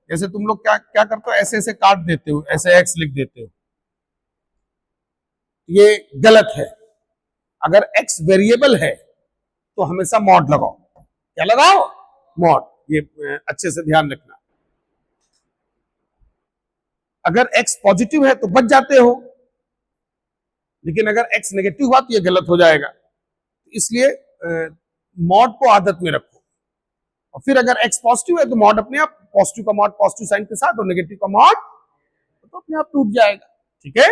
जैसे तुम लोग क्या क्या करते हो, ऐसे ऐसे काट देते हो, ऐसे एक्स लिख देते हो, ये गलत है। अगर एक्स वेरिएबल है तो हमेशा मॉड लगाओ। क्या लगाओ? मॉड। ये अच्छे से ध्यान रखना। अगर एक्स पॉजिटिव है तो बच जाते हो, लेकिन अगर एक्स नेगेटिव हुआ तो ये गलत हो जाएगा। इसलिए मॉड को आदत में रखो। और फिर अगर एक्स पॉजिटिव है तो मॉड अपने आप, पॉजिटिव का मॉड पॉजिटिव साइन के साथ और नेगेटिव का मॉड तो अपने आप टूट जाएगा, ठीक है।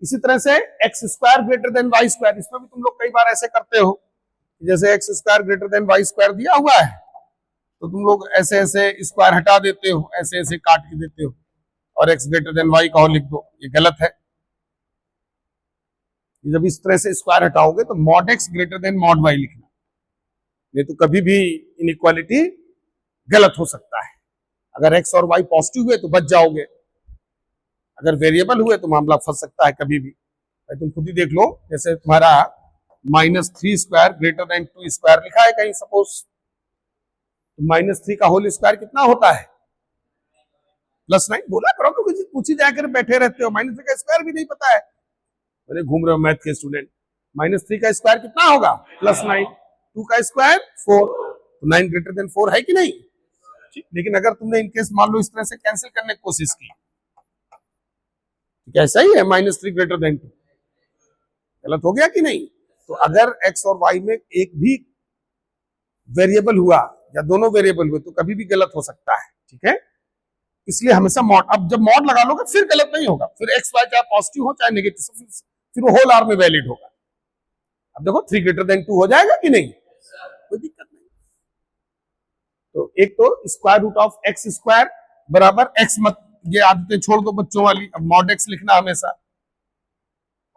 इसी तरह से x square greater than y square, इसमें भी तुम लोग कई बार ऐसे करते हो, जैसे x square greater than y square दिया हुआ है तो तुम लोग ऐसे ऐसे स्क्वायर हटा देते हो, ऐसे ऐसे काट के देते हो और एक्स ग्रेटर देन वाई का लिख दो, ये गलत है। जब इस तरह से स्क्वायर हटाओगे तो mod x greater than mod y लिखना, नहीं तो कभी भी इनइक्वालिटी गलत हो सकता है। अगर एक्स और वाई पॉजिटिव हुए तो बच जाओगे, अगर वेरिएबल हुए तो मामला फंस सकता है कभी भी। तुम खुद ही देख लो, जैसे तुम्हारा -3 स्क्वायर ग्रेटर देन 2 स्क्वायर लिखा है कहीं, सपोज तो -3 का होल स्क्वायर कितना होता है? +9। बोला करो कि कुछ पूछी जाकर बैठे रहते हो, -3 का स्क्वायर भी नहीं पता है। मैंने घूम रहे हो मैथ के स्टूडेंट। -3 का स्क्वायर कितना होगा? +9। 2 का स्क्वायर 4, तो 9 ग्रेटर देन 4 है कि नहीं? लेकिन अगर तुमने इनकेस मान लो इस तरह से कैंसिल करने की कोशिश की, क्या सही है? -3 ग्रेटर देन 2 गलत हो गया कि नहीं? तो अगर x और y में एक भी वेरिएबल हुआ या दोनों वेरिएबल हुए तो कभी भी गलत हो सकता है, ठीक है। इसलिए हमेशा मॉड, अब जब मॉड लगा लोगे फिर गलत नहीं होगा, फिर एक्स वाई चाहे पॉजिटिव हो चाहे नेगेटिव, फिर वो होल आर में वैलिड होगा। अब देखो 3 ग्रेटर देन 2 हो जाएगा कि नहीं? कोई दिक्कत नहीं। तो एक तो square root of x square बराबर एक्स, मत ये आदतें छोड़ दो बच्चों वाली, अब मॉड एक्स लिखना हमेशा।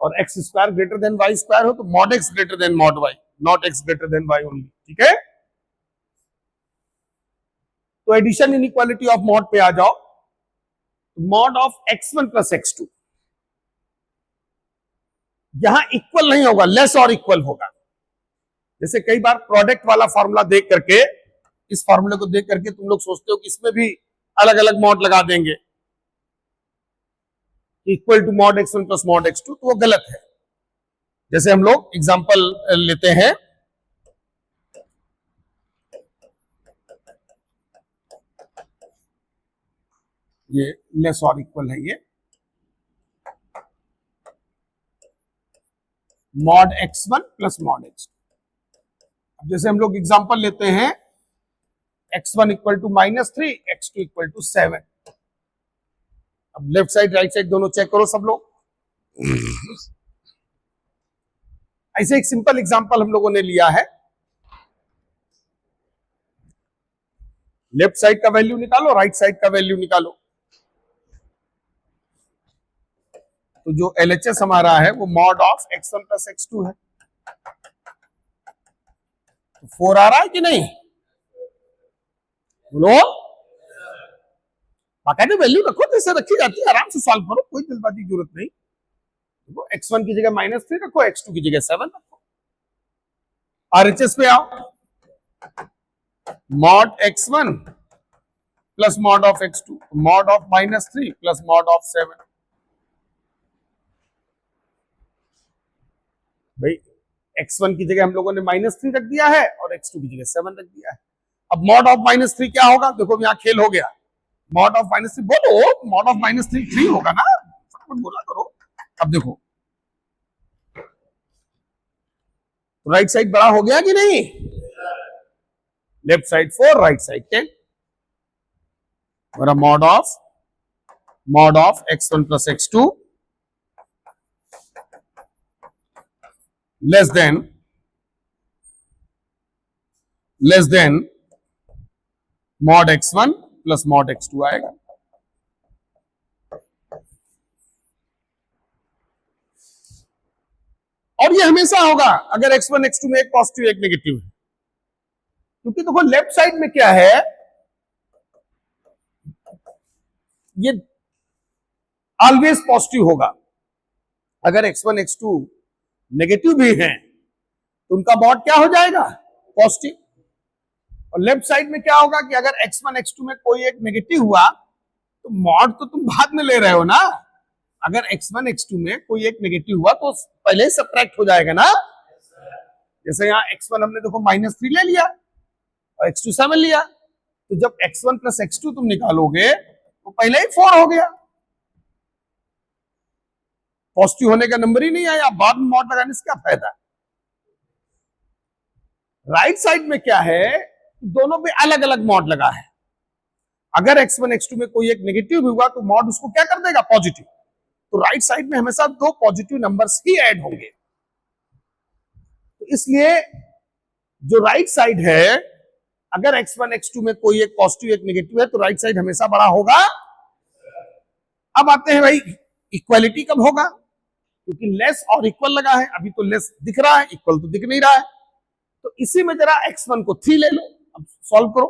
और x square greater than y square हो तो mod x greater than mod y, not x greater than y only, ठीक है। तो एडिशन इनइक्वालिटी ऑफ मॉड पे आ जाओ। Mod of x1 plus x2, यहां इक्वल नहीं होगा, लेस और इक्वल होगा। जैसे कई बार प्रोडक्ट वाला फॉर्मूला देख करके, इस फॉर्मूले को देख करके तुम लोग सोचते हो कि इसमें भी अलग अलग मॉड लगा देंगे, equal to mod x1 plus mod x2, तो वो गलत है। जैसे हम लोग एग्जांपल लेते हैं, ये लेस और इक्वल है, ये mod x1 plus mod x2। अब जैसे हम लोग एग्जांपल लेते हैं x1 equal to -3, x2 equal to 7। अब लेफ्ट साइड राइट साइड दोनों चेक करो सब लोग। ऐसे एक सिंपल एग्जांपल हम लोगों ने लिया है, लेफ्ट साइड का वैल्यू निकालो, राइट साइड का वैल्यू निकालो। तो जो LHS हमारा है वो mod of x1 plus x2 है। तो 4 आ रहा है कि नहीं, बोलो। बाकायदे वैल्यू रखो, जैसे रखी जाती है, आराम से सॉल्व करो, कोई जल्दबाजी की जरूरत नहीं। देखो x1 की जगह -3 रखो, x2 की जगह 7 रखो। RHS पे आओ, mod x1 plus mod of x2, mod of -3 plus mod of 7। भाई x1 की जगह हम लोगों ने -3 रख दिया है और x2 की जगह 7 रख दिया है। अब मॉड ऑफ -3 क्या होगा, देखो यहां खेल हो गया। मॉड ऑफ -3 बोलो, मॉड ऑफ -3 3 होगा ना, फटाफट बोला करो। अब देखो तो राइट साइड बड़ा हो गया कि नहीं, लेफ्ट साइड 4, राइट साइड 10। मेरा mod of x1 plus x2 less then mod x1 plus mod x2 आएगा। और ये हमेशा होगा अगर x1 x2 में एक पॉजिटिव एक नेगेटिव है, क्योंकि देखो लेफ्ट साइड में क्या है, ये ऑलवेज पॉजिटिव होगा। अगर x1 x2 नेगेटिव भी हैं तो उनका मॉड क्या हो जाएगा, पॉजिटिव। और लेफ्ट साइड में क्या होगा कि अगर x1 x2 में कोई एक नेगेटिव हुआ तो मॉड तो तुम बाद में ले रहे हो ना। अगर x1 x2 में कोई एक नेगेटिव हुआ तो पहले ही सब्ट्रैक्ट हो जाएगा ना। जैसे यहाँ x1 हमने देखो -3 ले लिया और x2 7 लिया, तो जब x1 प्लस x2 तुम निकालोगे तो पहले ही 4 हो गया। पॉजिटिव होने का नंबर ही नहीं आया, बाद में मॉड लगाने से क्या फायदा। राइट साइड में क्या है, दोनों पे अलग अलग मॉड लगा है। अगर x1 x2 में कोई एक नेगेटिव हुआ तो मॉड उसको क्या कर देगा, पॉजिटिव। तो राइट साइड में हमेशा 2 पॉजिटिव नंबर्स ही ऐड होंगे। तो इसलिए जो राइट साइड है, अगर x1 x2 में कोई एक पॉजिटिव एक नेगेटिव है तो राइट साइड हमेशा बड़ा होगा। अब आते हैं भाई इक्वालिटी कब होगा, क्योंकि लेस और इक्वल लगा है। अभी तो लेस दिख रहा है, इक्वल तो दिख नहीं रहा है। तो इसी में जरा x1 को 3 ले लो, अब सॉल्व करो।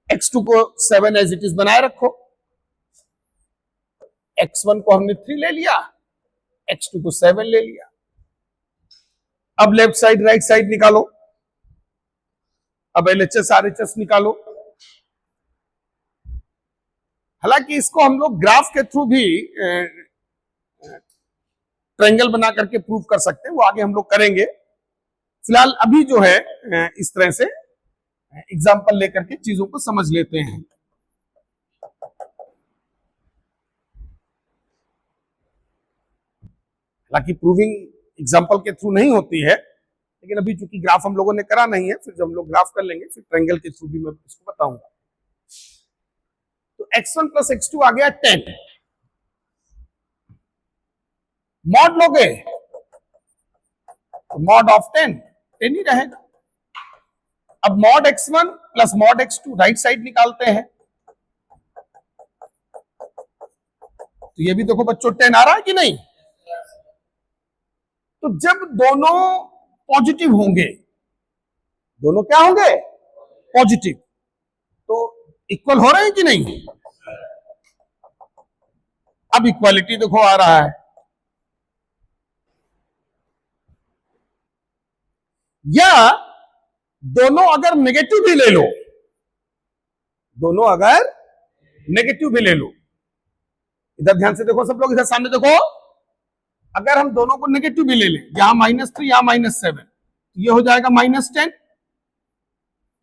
x2 को 7 एज इट इज बनाए रखो। x1 को हमने 3 ले लिया, x2 को 7 ले लिया। अब लेफ्ट साइड राइट साइड निकालो। अब LHS RHS निकालो। हालांकि इसको हम लोग ग्राफ के थ्रू भी ट्रायंगल बना करके प्रूव कर सकते हैं, वो आगे हम लोग करेंगे। फिलहाल अभी जो है इस तरह से एग्जांपल लेकर के चीजों को समझ लेते हैं। हालांकि प्रूविंग एग्जांपल के थ्रू नहीं होती है, लेकिन अभी चूंकि ग्राफ हम लोगों ने करा नहीं है, फिर जब हम लोग ग्राफ कर लेंगे फिर ट्रायंगल के थ्रू भी मैं इसको बताऊंगा। तो x1 प्लस x2 आ गया 10। मॉड लोगे तो मॉड ऑफ 10 ही रहेगा। अब mod x1 plus mod x2 right side निकालते हैं, तो ये भी देखो बच्चों 10 आ रहा है कि नहीं। तो जब दोनों पॉजिटिव होंगे, दोनों क्या होंगे, पॉजिटिव, तो इक्वल हो रहे हैं कि नहीं। अब इक्वालिटी देखो आ रहा है, या दोनों अगर नेगेटिव भी ले लो, दोनों अगर नेगेटिव भी ले लो, इधर ध्यान से देखो सब लोग, इधर सामने देखो। अगर हम दोनों को नेगेटिव भी ले लें, यहां -3 यहां -7, तो ये हो जाएगा -10।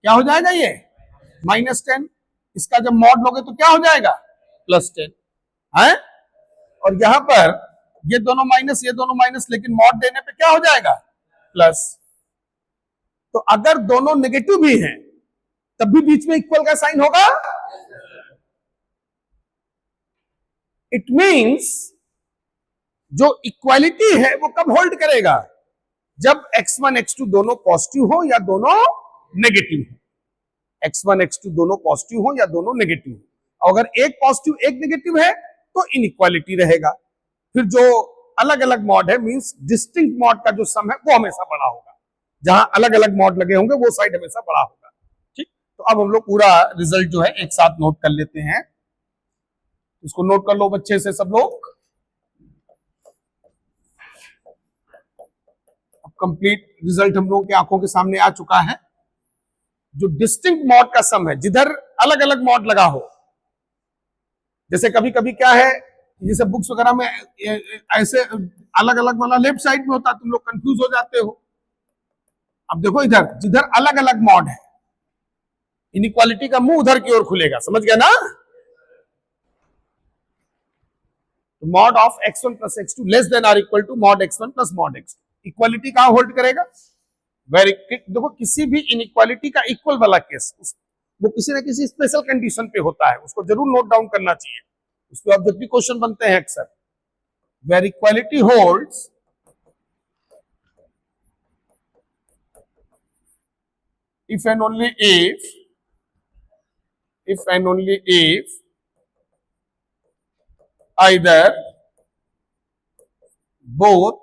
क्या हो जाएगा ये, -10। इसका जब मॉड लोगे तो क्या हो जाएगा, +10 है। और यहां पर ये दोनों माइनस ये दोनों माइनस, लेकिन मॉड देने पे क्या हो जाएगा, प्लस। तो अगर दोनों नेगेटिव भी हैं तब भी बीच में इक्वल का साइन होगा। इट मींस जो इक्वालिटी है वो कब होल्ड करेगा, जब x1 x2 दोनों पॉजिटिव हो या दोनों नेगेटिव हो। x1 x2 दोनों पॉजिटिव हो या दोनों नेगेटिव हो। अगर एक पॉजिटिव एक नेगेटिव है तो इनइक्वालिटी रहेगा। फिर जो अलग अलग मॉड है मींस डिस्टिंक्ट मॉड का जो सम है वो हमेशा बड़ा होगा। जहां अलग अलग मॉड लगे होंगे वो साइड हमेशा बड़ा होगा। ठीक, तो अब हम लोग पूरा रिजल्ट जो है एक साथ नोट कर लेते हैं। इसको नोट कर लो बच्चे से सब लोग। अब कंप्लीट रिजल्ट हम लोगों की आंखों के सामने आ चुका है। जो डिस्टिंक्ट मॉड का सम है, जिधर अलग अलग मॉड लगा हो, जैसे कभी कभी क्या है, जैसे बुक्स वगैरह में ऐसे अलग अलग वाला लेफ्ट साइड में होता है, तुम लोग कंफ्यूज हो जाते हो। अब देखो इधर जिधर अलग अलग मॉड है, इनइक्वालिटी का मुंह उधर की ओर खुलेगा, समझ गया ना। Mod of x1 plus x2 less than or equal to mod x1 plus mod x2। Equality कहां होल्ड करेगा? वेरी, देखो किसी भी इनइक्वालिटी का इक्वल वाला केस वो किसी ना किसी स्पेशल कंडीशन पे होता है, उसको जरूर नोट डाउन करना चाहिए। उसके ऑब्जेक्टिव क्वेश्चन बनते हैं अक्सर। Where equality holds if and only if either both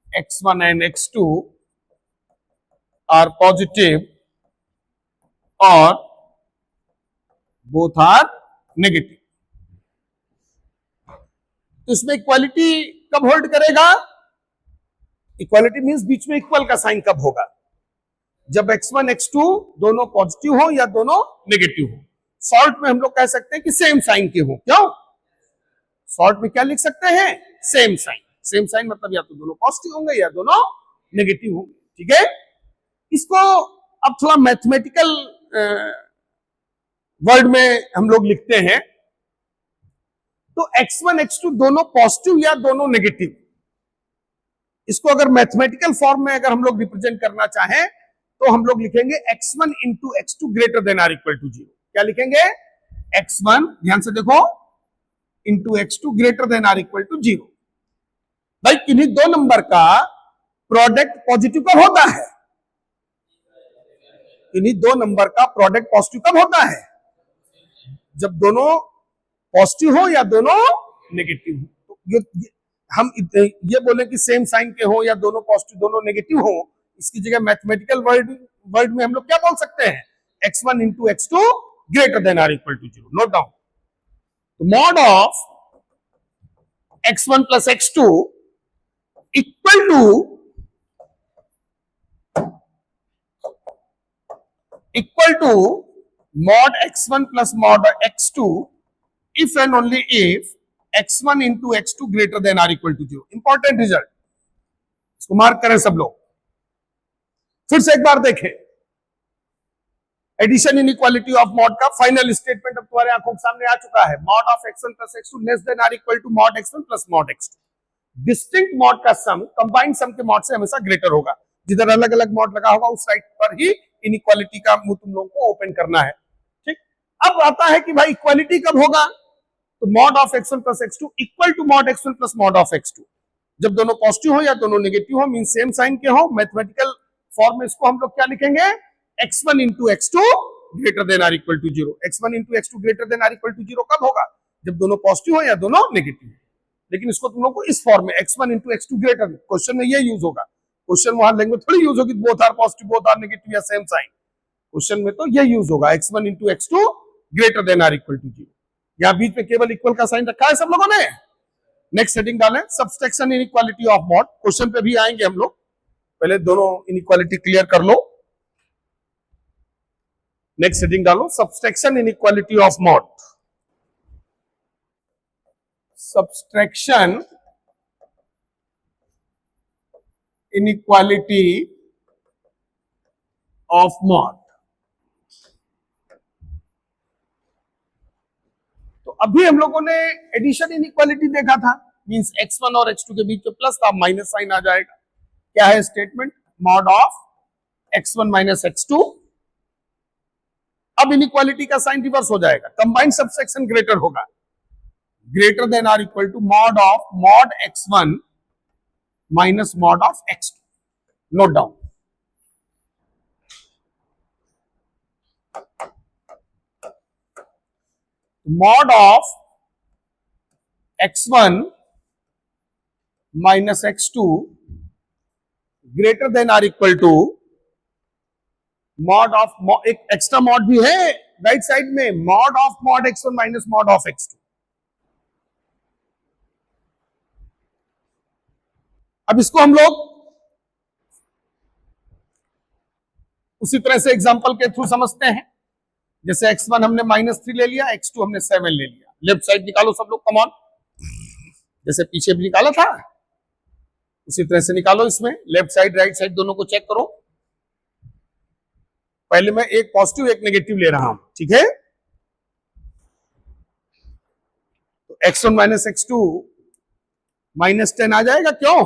x1 and x2 are positive or both are negative। तो इसमें इक्वालिटी कब होल्ड करेगा? इक्वालिटी मींस बीच में इक्वल का साइन कब होगा? जब x1 x2 दोनों पॉजिटिव हो या दोनों नेगेटिव हो। शॉर्ट में हम लोग कह सकते हैं कि सेम साइन के हो। क्यों? शॉर्ट में क्या लिख सकते हैं? Same sign. सेम साइन मतलब या तो दोनों पॉजिटिव होंगे या दोनों नेगेटिव होंगे। ठीक है, इसको अब थोड़ा मैथमेटिकल वर्ड में हम लोग लिखते हैं। तो x1 x2 दोनों पॉजिटिव या दोनों नेगेटिव, इसको अगर मैथमेटिकल फॉर्म में अगर हम लोग रिप्रेजेंट करना चाहें तो हम लोग लिखेंगे x1 into x2 greater than or equal to 0। क्या लिखेंगे? x1, ध्यान से देखो, into x2 greater than or equal to 0। भाई किन्हीं दो नंबर का प्रोडक्ट पॉजिटिव कब होता है? किन्हीं दो नंबर का प्रोडक्ट पॉजिटिव कब होता है? जब दोनों पॉजिटिव हो या दोनों नेगेटिव हो। तो हम ये बोले कि सेम साइन के हो या दोनों पॉजिटिव दोनों नेगेटिव हो, इसकी जगह मैथमेटिकल वर्ड में हम लोग क्या बोल सकते हैं? x1 into x2 greater than or equal to 0। Note down. तो mod of x1 plus x2 equal to mod x1 plus mod x2 if and only if x1 into x2 greater than or equal to 0। Important result, इसको मार्क करें सब लोग। फिर से एक बार देखें, एडिशन इनइक्वालिटी ऑफ मॉड का फाइनल स्टेटमेंट अब तुम्हारे आंखों के सामने आ चुका है। Mod of x1 plus x2 less than or equal to mod x1 plus mod x2। Distinct mod का सम कंबाइंड सम के मॉड से हमेशा ग्रेटर होगा। जिधर अलग अलग मॉड लगा होगा उस साइड पर ही इनइक्वालिटी का मुंह तुम लोगों को ओपन करना है। ठीक, अब आता है कि भाई इक्वालिटी कब होगा? तो mod of x1 plus x2 equal to mod x1 plus mod of x2। जब दोनों पॉजिटिव हो या दोनों नेगेटिव हो, मीन सेम साइन के हो। मैथमेटिकल फॉर्म में इसको हम लोग क्या लिखेंगे? x1 into x2 greater than or equal to 0। x1 into x2 greater than or equal to 0 कब होगा? जब दोनों पॉजिटिव हो या दोनों नेगेटिव हो। लेकिन इसको तुम लोग को इस फॉर्म में x1 into x2 greater, question में ये यूज होगा। क्वेश्चन वहां लैंग्वेज थोड़ी यूज होगी both are positive both are negative या सेम साइन। क्वेश्चन में तो ये यूज होगा x1 into x2 greater than or equal to 0। यहां बीच में केवल इक्वल का साइन रखा है सब लोगों ने। नेक्स्ट हेडिंग डालें, subtraction inequality of mod. Question पे भी आएंगे हम लोग, पहले दोनों इनइक्वालिटी क्लियर कर लो। नेक्स्ट हेडिंग डालो, subtraction inequality of mod. Subtraction inequality of mod. तो अभी हम लोगों ने एडिशन इनइक्वालिटी देखा था, मींस x1 और x2 के बीच में प्लस था, माइनस साइन आ जाएगा। क्या है statement? Mod of x1 minus x2। अब इनइक्वालिटी का साइन रिवर्स हो जाएगा, कंबाइंड सब्सट्रैक्शन ग्रेटर होगा, greater than or equal to mod of mod x1 minus mod of x2। Note down. Mod of x1 minus x2 greater than or equal to mod of, एक एक्स्ट्रा मॉड भी है राइट साइड में, mod of mod x1 minus mod of x2। अब इसको हम लोग उसी तरह से एग्जांपल के थ्रू समझते हैं। जैसे x1 हमने -3 ले लिया, x2 हमने 7 ले लिया। लेफ्ट साइड निकालो सब लोग, कम ऑन, जैसे पीछे भी निकाला था उसी तरह से निकालो। इसमें लेफ्ट साइड राइट साइड दोनों को चेक करो। पहले मैं एक पॉजिटिव एक नेगेटिव ले रहा हूं, ठीक है। तो x1 माइनस x2 -10 आ जाएगा, क्यों?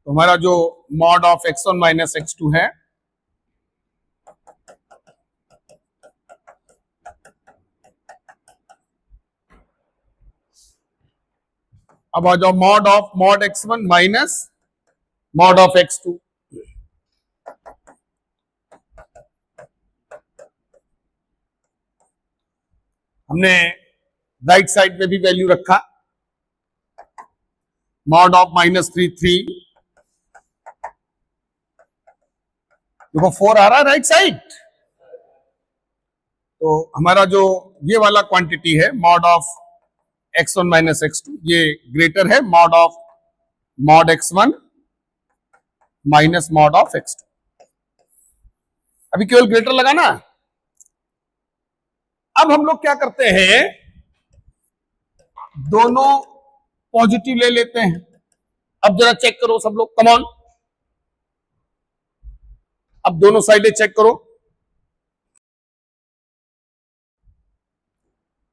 तो हमारा जो mod of x1 minus x2 है, अब आ जाओ mod of mod x1 minus mod of x2। हमने राइट साइड में भी वैल्यू रखा, मॉड ऑफ -3 3, देखो 4 आ रहा है राइट साइड। तो हमारा जो ये वाला क्वांटिटी है mod of x1 minus x2, ये ग्रेटर है mod of mod x1 minus mod of x2। अभी केवल ग्रेटर लगाना। अब हम लोग क्या करते हैं, दोनों पॉजिटिव ले लेते हैं। अब जरा चेक करो सब लोग, कम ऑन, अब दोनों साइडें चेक करो।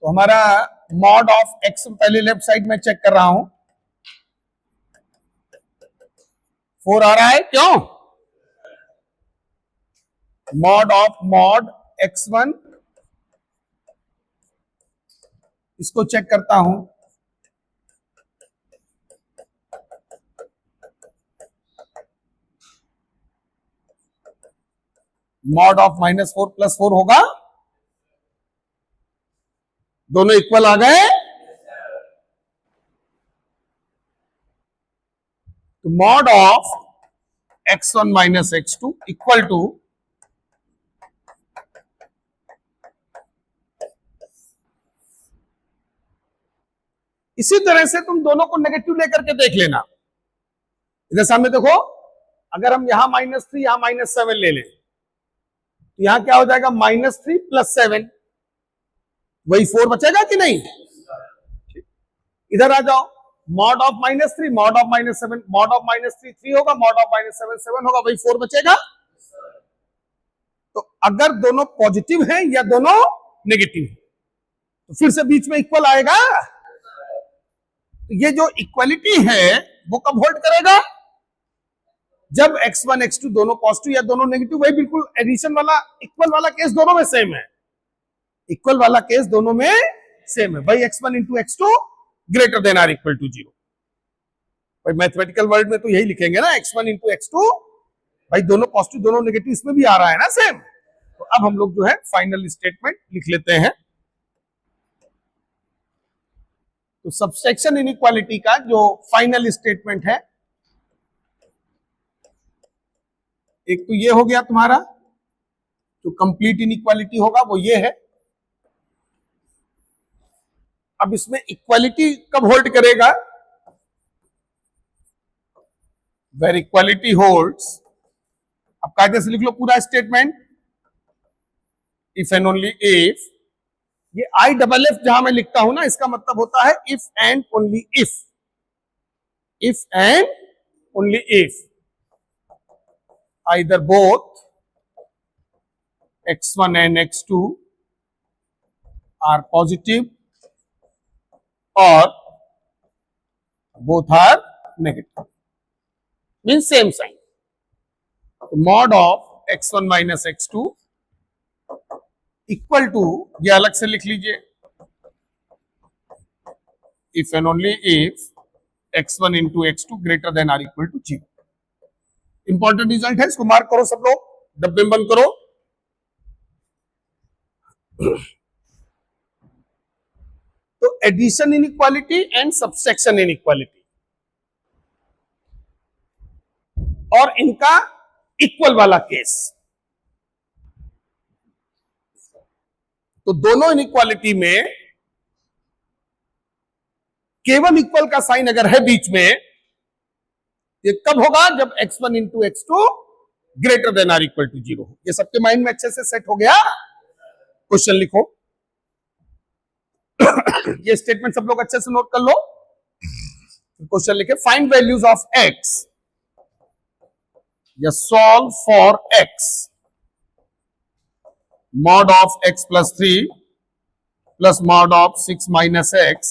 तो हमारा मॉड ऑफ x पहले लेफ्ट साइड में चेक कर रहा हूं, 4 आ रहा है, क्यों? मॉड ऑफ मॉड x1, इसको चेक करता हूं, मॉड ऑफ -4 + 4 होगा, दोनों इक्वल आ गए। तो mod of x1 minus x2 equal to इसी तरह से तुम दोनों को नेगेटिव लेकर के देख लेना। इधर सामने देखो, अगर हम यहां -3 यहां -7 ले लें तो यहां क्या हो जाएगा, -3 + 7, वही 4 बचेगा कि नहीं? इधर आ जाओ, mod of -3 mod of -7, mod of -3 3 होगा, मॉड ऑफ -7 7 होगा, वही 4 बचेगा। तो अगर दोनों पॉजिटिव हैं या दोनों नेगेटिव हैं तो फिर से बीच में इक्वल आएगा। तो ये जो इक्वलिटी है वो कब होल्ड करेगा, जब x1 x2 दोनों पॉजिटिव या दोनों नेगेटिव। वही बिल्कुल एडिशन वाला इक्वल वाला केस दोनों में सेम है, इक्वल वाला केस दोनों में सेम है भाई। x1 × x2 greater than or equal to 0। भाई मैथमेटिकल वर्ड में तो यही लिखेंगे ना, x1 × x2, भाई दोनों पॉजिटिव दोनों नेगेटिव, इसमें भी आ रहा है ना सेम। तो अब हम लोग जो है फाइनल स्टेटमेंट लिख लेते हैं। तो सबसेक्शन इनइक्वालिटी का जो फाइनल स्टेटमेंट है, एक तो ये हो गया तुम्हारा, जो कंप्लीट इनइक्वालिटी होगा वो ये है। अब इसमें इक्वालिटी कब होल्ड करेगा, वेर इक्वालिटी होल्ड्स, अब कायदे से लिख लो पूरा statement, if and only if, ये IFF जहां मैं लिखता हूं ना, इसका मतलब होता है if and only if, if and only if, either both x1 and x2 are positive or both are negative, means same sign. तो mod of x1 minus x2 equal to, ये अलग से लिख लीजिए, if and only if x1 into x2 greater than or equal to 0। Important result है, इसको मार्क करो सब लोग, डब्बे में बंद करो। तो addition inequality and subtraction inequality, और इनका इक्वल वाला केस, तो दोनों इनइक्वालिटी में केवल इक्वल का साइन अगर है बीच में, ये कब होगा? जब x1 into x2 greater than or equal to 0 हो। ये सबके माइंड में अच्छे से सेट हो गया? क्वेश्चन लिखो। ये स्टेटमेंट सब लोग अच्छे से नोट कर लो। क्वेश्चन लिखे, फाइंड वैल्यूज ऑफ x या solve for x mod of x plus 3 plus mod of 6 minus x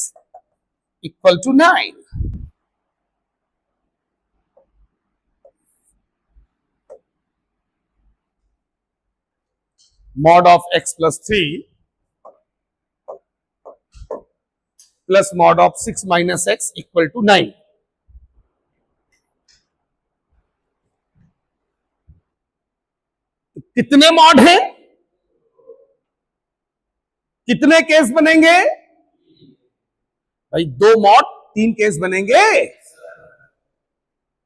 equal to 9। mod of x plus 3 plus mod of 6 minus x equal to 9। कितने मॉड हैं? कितने केस बनेंगे भाई? 2 मॉड 3 केस बनेंगे।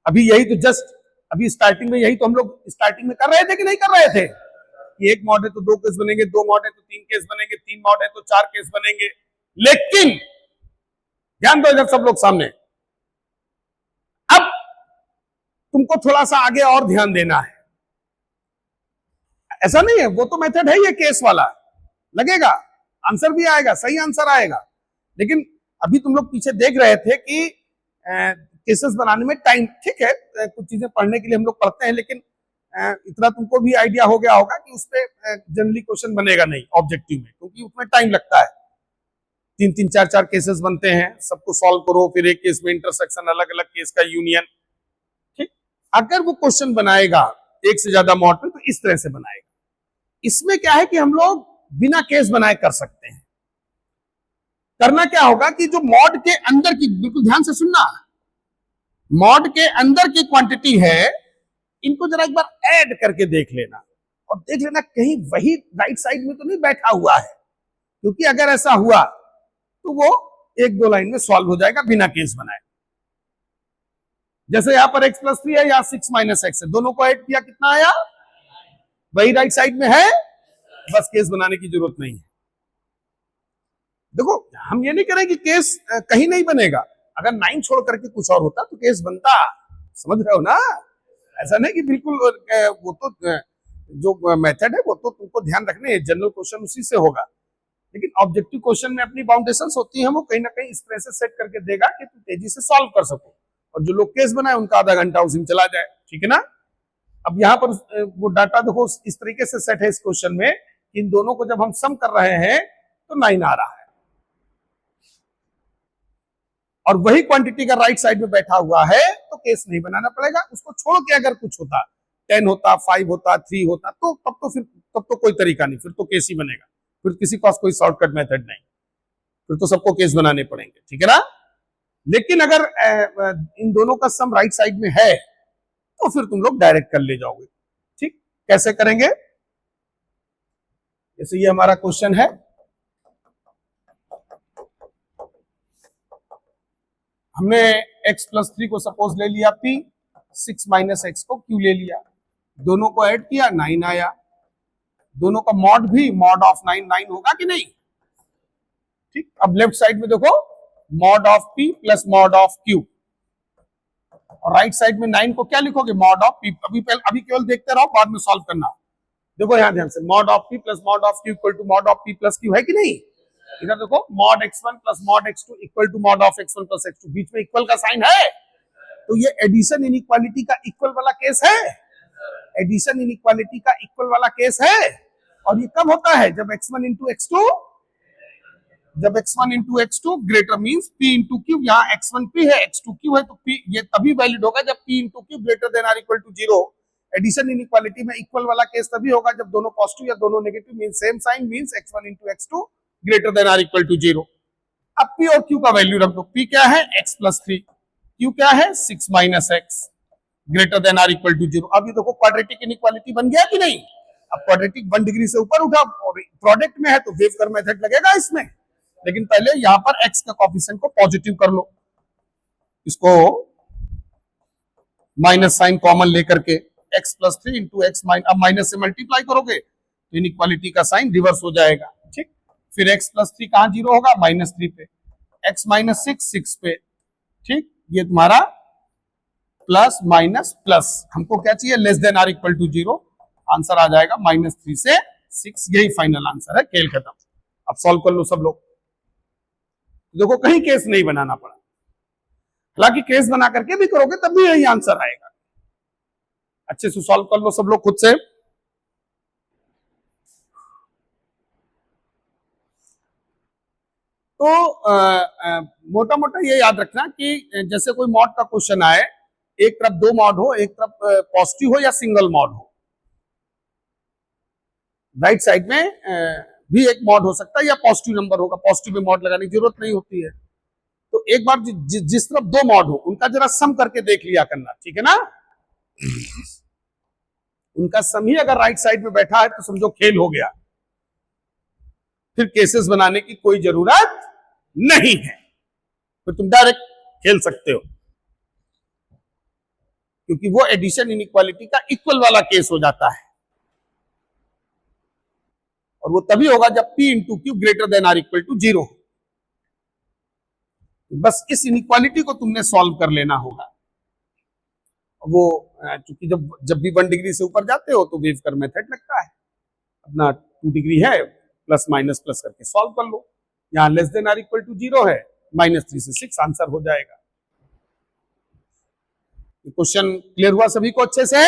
अभी यही तो जस्ट अभी स्टार्टिंग में यही तो हम लोग स्टार्टिंग में कर रहे थे कि नहीं कर रहे थे कि 1 मॉड है तो 2 केस बनेंगे, 2 मॉड है तो 3 केस बनेंगे, 3 मॉड है तो 4 केस बनेंगे। लेकिन ध्यान दो इधर सब लोग सामने, अब तुमको थोड़ा सा आगे और ध्यान देना है। ऐसा नहीं है, वो तो मेथड है ये केस वाला, लगेगा आंसर भी आएगा, सही आंसर आएगा। लेकिन अभी तुम लोग पीछे देख रहे थे कि केसेस बनाने में टाइम, ठीक है, कुछ चीजें पढ़ने के लिए हम लोग पढ़ते हैं, लेकिन इतना तुमको भी आइडिया हो गया होगा कि उसपे जनरली क्वेश्चन बनेगा नहीं ऑब्जेक्टिव में, क्योंकि उसमें टाइम लगता है। 3-3, 4-4 केसेस बनते हैं, सबको सॉल्व करो, फिर एक केस में इंटरसेक्शन, अलग अलग केस का यूनियन। ठीक, अगर वो क्वेश्चन बनाएगा एक से ज्यादा मॉड पे तो इस तरह से बनाएगा। इसमें क्या है कि हम लोग बिना केस बनाए कर सकते हैं। करना क्या होगा कि जो मॉड के अंदर की, बिल्कुल ध्यान से सुनना, मॉड के अंदर की क्वांटिटी है, इनको जरा एक बार ऐड करके देख लेना, और देख लेना कहीं वही राइट साइड में तो नहीं बैठा हुआ है, क्योंकि अगर ऐसा हुआ तो वो 1-2 लाइन में सॉल्व हो जाएगा बिना केस बनाए। जैसे यहां पर x प्लस 3 है, यहां 6 माइनस एक्स है, दोनों को ऐड किया, कितना आया? वही राइट साइड में है, बस केस बनाने की जरूरत नहीं है। देखो, हम ये नहीं करें कि केस कहीं नहीं बनेगा, अगर 9 छोड़ करके कुछ और होता तो केस बनता, समझ रहे हो ना? ऐसा नहीं कि बिल्कुल वो तो जो मेथड है वो तो तुमको ध्यान रखने, जनरल क्वेश्चन उसी से होगा, लेकिन ऑब्जेक्टिव क्वेश्चन में अपनी बाउंडेशंस होती हैं, वो कहीं ना कहीं इस तरह से सेट करके देगा कि तुम तेजी से सॉल्व कर सको, और जो लोग केस बनाए उनका आधा घंटा उसी में चला जाए। ठीक है ना? अब यहाँ पर वो डाटा देखो इस तरीके से सेट है इस क्वेश्चन में, इन दोनों को जब हम सम कर रहे हैं तो 9 आ रहा है, और वही क्वांटिटी का राइट साइड में बैठा हुआ है, तो केस नहीं बनाना पड़ेगा। उसको छोड़ के अगर कुछ होता, 10 होता, 5 होता, 3 होता, तो तब तो कोई तरीका नहीं, फिर तो केस ही बनेगा, फिर किसी पास कोई शॉर्टकट मेथड नहीं, फिर तो सबको केस बनाने पड़ेंगे। ठीक है ना? लेकिन अगर इन दोनों का सम राइट साइड में है तो फिर तुम लोग डायरेक्ट कर ले जाओगे। ठीक, कैसे करेंगे? जैसे ये हमारा क्वेश्चन है, हमने x प्लस 3 को सपोज ले लिया p, 6 माइनस एक्स को q ले लिया, दोनों को ऐड किया, 9 आया। दोनों का मॉड भी मॉड ऑफ 9 होगा कि नहीं? ठीक, अब लेफ्ट साइड में देखो, mod of p plus mod of q, और राइट साइड में 9 को क्या लिखोगे? Mod of p। अभी केवल देखते रहो, बाद में सॉल्व करना। देखो यहां ध्यान से, mod of p plus mod of q equal to mod of p plus q है कि नहीं? इधर देखो, mod x1 plus mod x2 equal to mod of x1 plus x2, बीच में इक्वल का साइन है, तो ये एडिशन इनइक्वालिटी का इक्वल वाला केस है। एडिशन इनइक्वालिटी का इक्वल वाला केस है, और ये कब होता है? जब x1 इंटू x2, जब x1 into x2 greater means p into q, यहाँ x1 p है, x2 q है, तो p ये तभी वैलिड होगा जब p into q greater than or equal to 0। Addition inequality में इक्वल वाला केस तभी होगा जब दोनों पॉजिटिव या दोनों negative, means same sign, means x1 into x2 greater than or equal to 0। अब p और q का वैल्यू रख दो। p क्या है? x प्लस 3, क्यू क्या है 6 minus x greater than or equal to 0। अब ये देखो क्वाड्रेटिक इनइक्वालिटी बन गया कि नहीं। अब क्वाड्रेटिक 1 डिग्री से ऊपर उठा और प्रोडक्ट में है तो वेव कर्व मेथड लगेगा इसमें, लेकिन पहले यहां पर एक्स का कोफिशिएंट को पॉजिटिव कर लो, इसको माइनस साइन कॉमन लेकर के एक्स प्लस 3 इंटू एक्स अब माइनस से मल्टीप्लाई करोगे तो इनइक्वालिटी का साइन रिवर्स हो जाएगा। ठीक, फिर एक्स प्लस 3 कहां जीरो होगा -3 पे, एक्स माइनस 6 पे। ठीक, ये तुम्हारा प्लस माइनस प्लस, हमको क्या चाहिए less than or equal to 0, answer आ जाएगा -3 से 6, यही फाइनल आंसर है, खेल खत्म। अब सॉल्व कर लो सब लोग, देखो कहीं केस नहीं बनाना पड़ा, हालांकि केस बना करके भी करोगे तब भी यही आंसर आएगा। अच्छे से सॉल्व कर लो सब लोग खुद से। तो मोटा मोटा ये याद रखना कि जैसे कोई मॉड का क्वेश्चन आए, एक तरफ 2 मॉड हो, एक तरफ पॉजिटिव हो या सिंगल मॉड हो, राइट साइड में भी एक मॉड हो सकता है या पॉजिटिव नंबर होगा, पॉजिटिव में मॉड लगाने की जरूरत नहीं होती है। तो एक बार जिस तरफ 2 मॉड हो उनका जरा सम करके देख लिया करना, ठीक है ना। उनका सम ही अगर राइट साइड में बैठा है तो समझो खेल हो गया, फिर केसेस बनाने की कोई जरूरत नहीं है, फिर तुम डायरेक्ट खेल सकते हो, क्योंकि वो एडिशन इनइक्वालिटी का इक्वल वाला केस हो जाता है, और वो तभी होगा जब P into q greater than or equal to 0। बस इस इनइक्वालिटी को तुमने सॉल्व कर लेना होगा। वो चूंकि जब भी 1 डिग्री से ऊपर जाते हो तो वेव कर्व मेथड लगता है, अपना 2 डिग्री है प्लस माइनस प्लस करके सॉल्व कर लो। यहां less than or equal to 0 है, -3 से 6 आंसर हो जाएगा। क्वेश्चन क्लियर हुआ सभी को अच्छे से?